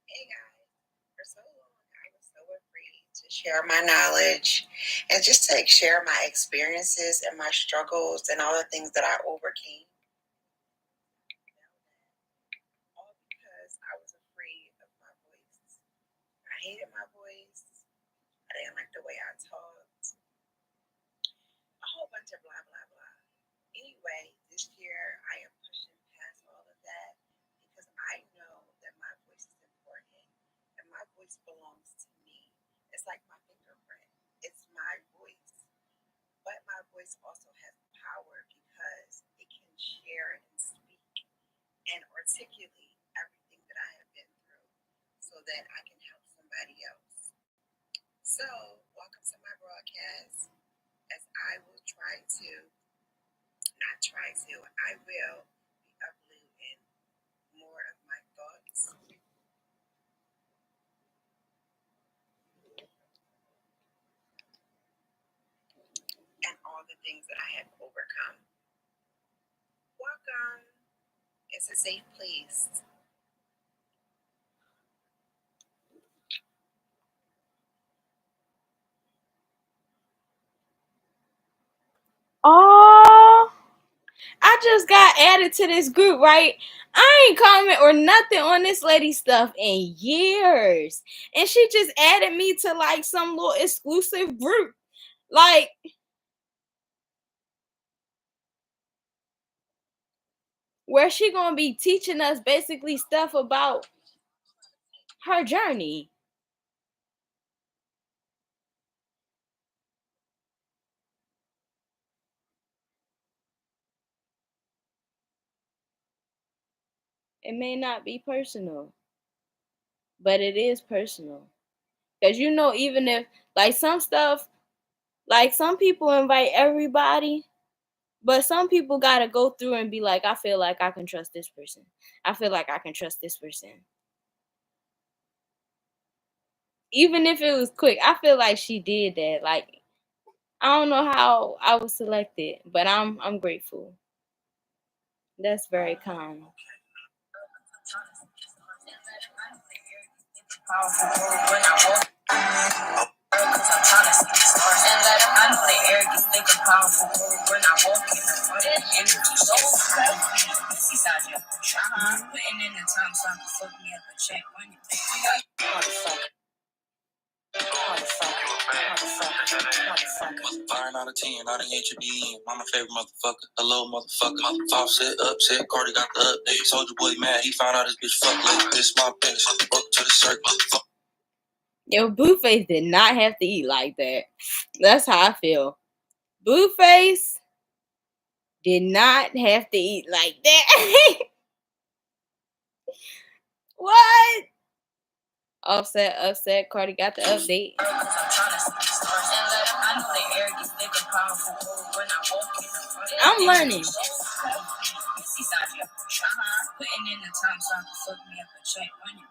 Hey guys, for so long I was so afraid to share my knowledge and just to share my experiences and my struggles and all the things that I overcame. All because I was afraid of my voice. I hated my voice. I didn't like the way I talked. A whole bunch of blah blah blah. Anyway, this year I am pushing past all of that because I know that my voice is important and my voice belongs to me. It's like my fingerprint. It's my voice. But my voice also has power because it can share and speak and articulate everything that I have been through so that I can help somebody else. So, welcome to my broadcast as I will I will be uploading more of my thoughts and all the things that I have overcome. Welcome. It's a safe place. Oh, I just got added to this group, right? I ain't comment or nothing on this lady stuff in years. And she just added me to like some little exclusive group. Like, where she gonna be teaching us basically stuff about her journey. It may not be personal, but it is personal. Because you know, even if like some stuff, like some people invite everybody, but some people gotta go through and be like, I feel like I can trust this person. I feel like I can trust this person. Even if it was quick, I feel like she did that. Like, I don't know how I was selected, but I'm grateful. That's very kind. Fine out of 10, I done hit your DM. I'm my favorite motherfucker. Hello, motherfucker. Offset, upset, Cardi got the update. Soldier boy mad, he found out his bitch fuck late. This my business. Up to the circle. Yo, Blueface did not have to eat like that. That's how I feel. Blueface did not have to eat like that. What? Offset, upset. Cardi got the update. I'm learning. Putting in the time so I can fuck me up and check on you.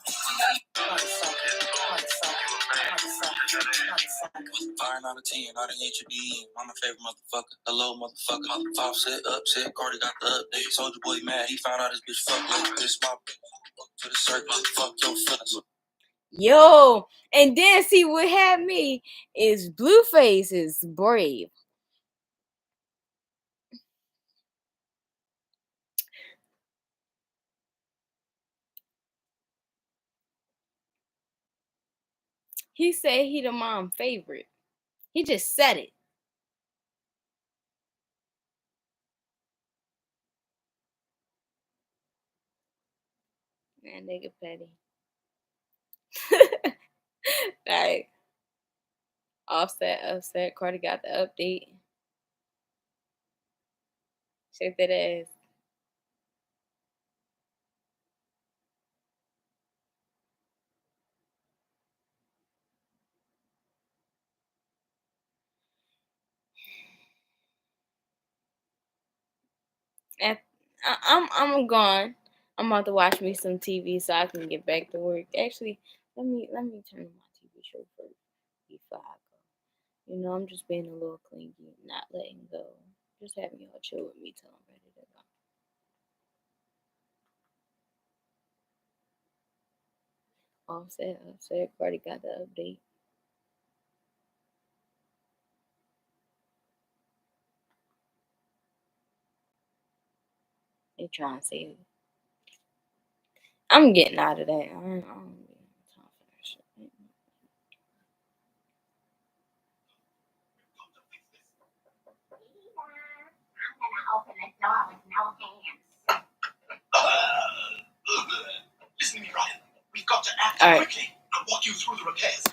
Fine out of 10, all the HB. I'm my favorite motherfucker. Hello, motherfucker. Offset, upset. Cardi got the update. Soldier boy mad. He found out his bitch fuck like this. My bitch. To the circle. Fuck your feelings. Yo, and then see what had me is Blueface is brave. He said he the mom favorite. He just said it. Man, nigga petty. Like, upset. Cardi got the update. Shake that ass. I'm gone. I'm about to watch me some TV so I can get back to work. Actually, let me turn on my TV show first before I go. You know, I'm just being a little clingy, not letting go. Just having y'all chill with me till I'm ready to go. Offset. Cardi got the update. They trying to say I'm getting out of that. I don't time for that shit. Open the door with no hands. Listen to me, Ryan. We've got to act quickly. I'll walk you through the repairs.